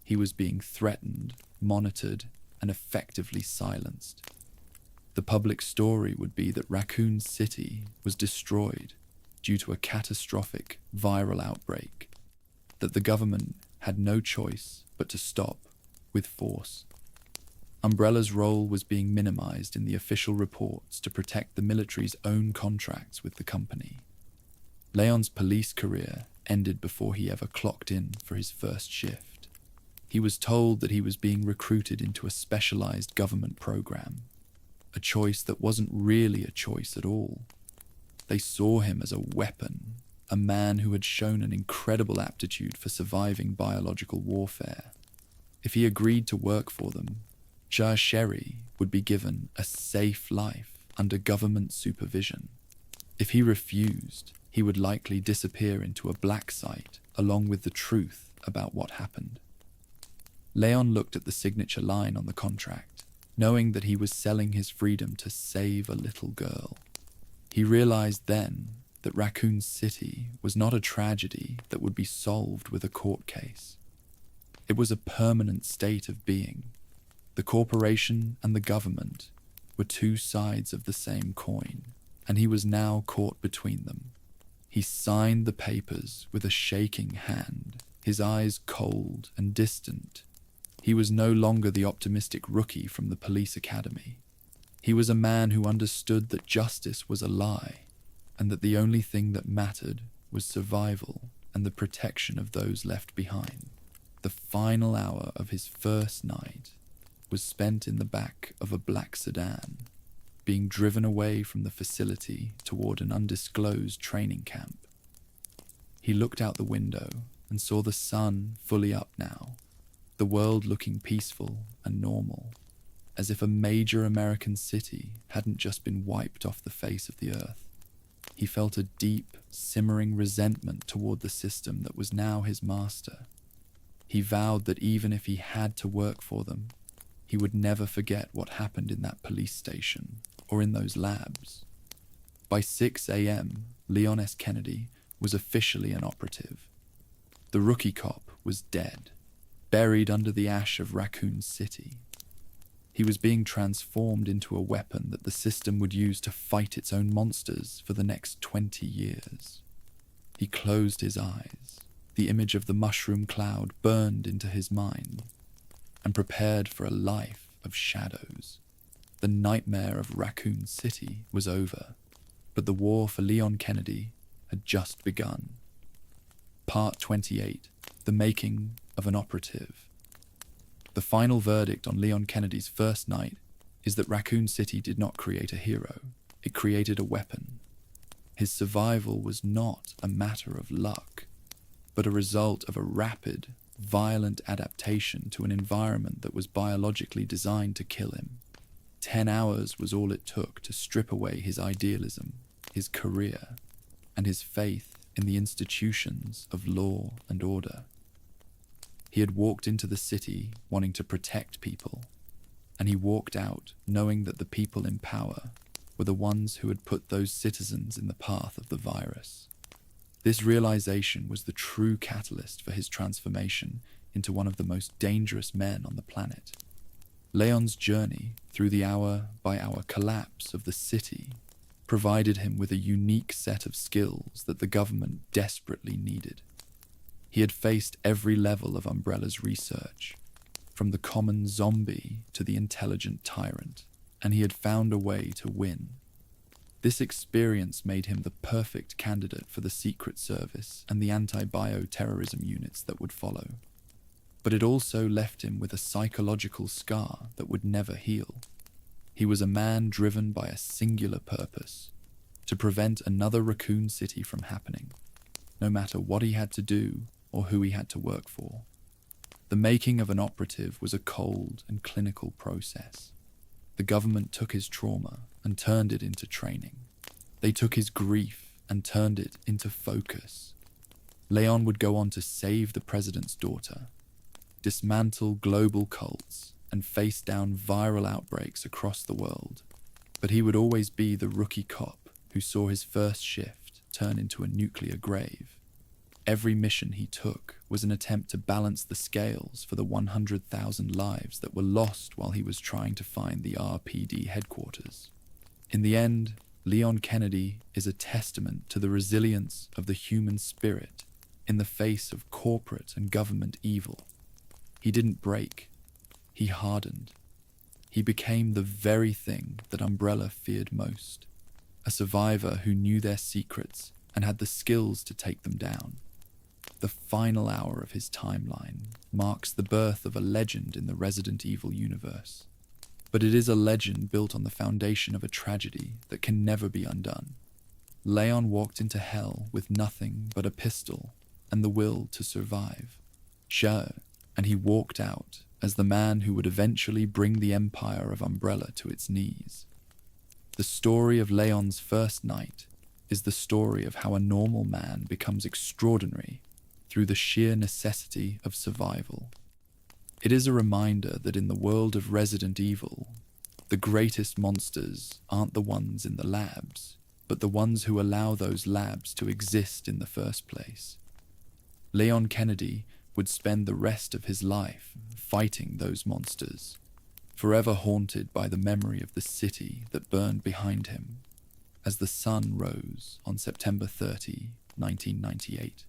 He was being threatened, monitored, and effectively silenced. The public story would be that Raccoon City was destroyed due to a catastrophic viral outbreak, that the government had no choice but to stop with force. Umbrella's role was being minimized in the official reports to protect the military's own contracts with the company. Leon's police career ended before he ever clocked in for his first shift. He was told that he was being recruited into a specialized government program, a choice that wasn't really a choice at all. They saw him as a weapon, a man who had shown an incredible aptitude for surviving biological warfare. If he agreed to work for them, Sherry would be given a safe life under government supervision. If he refused, he would likely disappear into a black site along with the truth about what happened. Leon looked at the signature line on the contract, knowing that he was selling his freedom to save a little girl. He realized then that Raccoon City was not a tragedy that would be solved with a court case. It was a permanent state of being. The corporation and the government were two sides of the same coin, and he was now caught between them. He signed the papers with a shaking hand, his eyes cold and distant. He was no longer the optimistic rookie from the police academy. He was a man who understood that justice was a lie, and that the only thing that mattered was survival and the protection of those left behind. The final hour of his first night was spent in the back of a black sedan. being driven away from the facility toward an undisclosed training camp. He looked out the window and saw the sun fully up now, the world looking peaceful and normal, as if a major American city hadn't just been wiped off the face of the earth. He felt a deep, simmering resentment toward the system that was now his master. He vowed that even if he had to work for them, he would never forget what happened in that police station or in those labs. By 6 a.m., Leon S. Kennedy was officially an operative. The rookie cop was dead, buried under the ash of Raccoon City. He was being transformed into a weapon that the system would use to fight its own monsters for the next 20 years. He closed his eyes. The image of the mushroom cloud burned into his mind, and prepared for a life of shadows. The nightmare of Raccoon City was over, but the war for Leon Kennedy had just begun. Part 28, The Making of an Operative. The final verdict on Leon Kennedy's first night is that Raccoon City did not create a hero, it created a weapon. His survival was not a matter of luck, but a result of a rapid, violent adaptation to an environment that was biologically designed to kill him. 10 hours was all it took to strip away his idealism, his career, and his faith in the institutions of law and order. He had walked into the city wanting to protect people, and he walked out knowing that the people in power were the ones who had put those citizens in the path of the virus. This realization was the true catalyst for his transformation into one of the most dangerous men on the planet. Leon's journey through the hour-by-hour collapse of the city provided him with a unique set of skills that the government desperately needed. He had faced every level of Umbrella's research, from the common zombie to the intelligent tyrant, and he had found a way to win. This experience made him the perfect candidate for the Secret Service and the anti-bioterrorism units that would follow. But it also left him with a psychological scar that would never heal. He was a man driven by a singular purpose: to prevent another Raccoon City from happening, no matter what he had to do or who he had to work for. The making of an operative was a cold and clinical process. The government took his trauma and turned it into training. They took his grief and turned it into focus. Leon would go on to save the president's daughter, dismantle global cults, and face down viral outbreaks across the world. But he would always be the rookie cop who saw his first shift turn into a nuclear grave. Every mission he took was an attempt to balance the scales for the 100,000 lives that were lost while he was trying to find the RPD headquarters. In the end, Leon Kennedy is a testament to the resilience of the human spirit in the face of corporate and government evil. He didn't break, he hardened. He became the very thing that Umbrella feared most, a survivor who knew their secrets and had the skills to take them down. The final hour of his timeline marks the birth of a legend in the Resident Evil universe. But it is a legend built on the foundation of a tragedy that can never be undone. Leon walked into hell with nothing but a pistol and the will to survive. Sure, and he walked out as the man who would eventually bring the empire of Umbrella to its knees. The story of Leon's first night is the story of how a normal man becomes extraordinary through the sheer necessity of survival. It is a reminder that in the world of Resident Evil, the greatest monsters aren't the ones in the labs, but the ones who allow those labs to exist in the first place. Leon Kennedy would spend the rest of his life fighting those monsters, forever haunted by the memory of the city that burned behind him as the sun rose on September 30, 1998.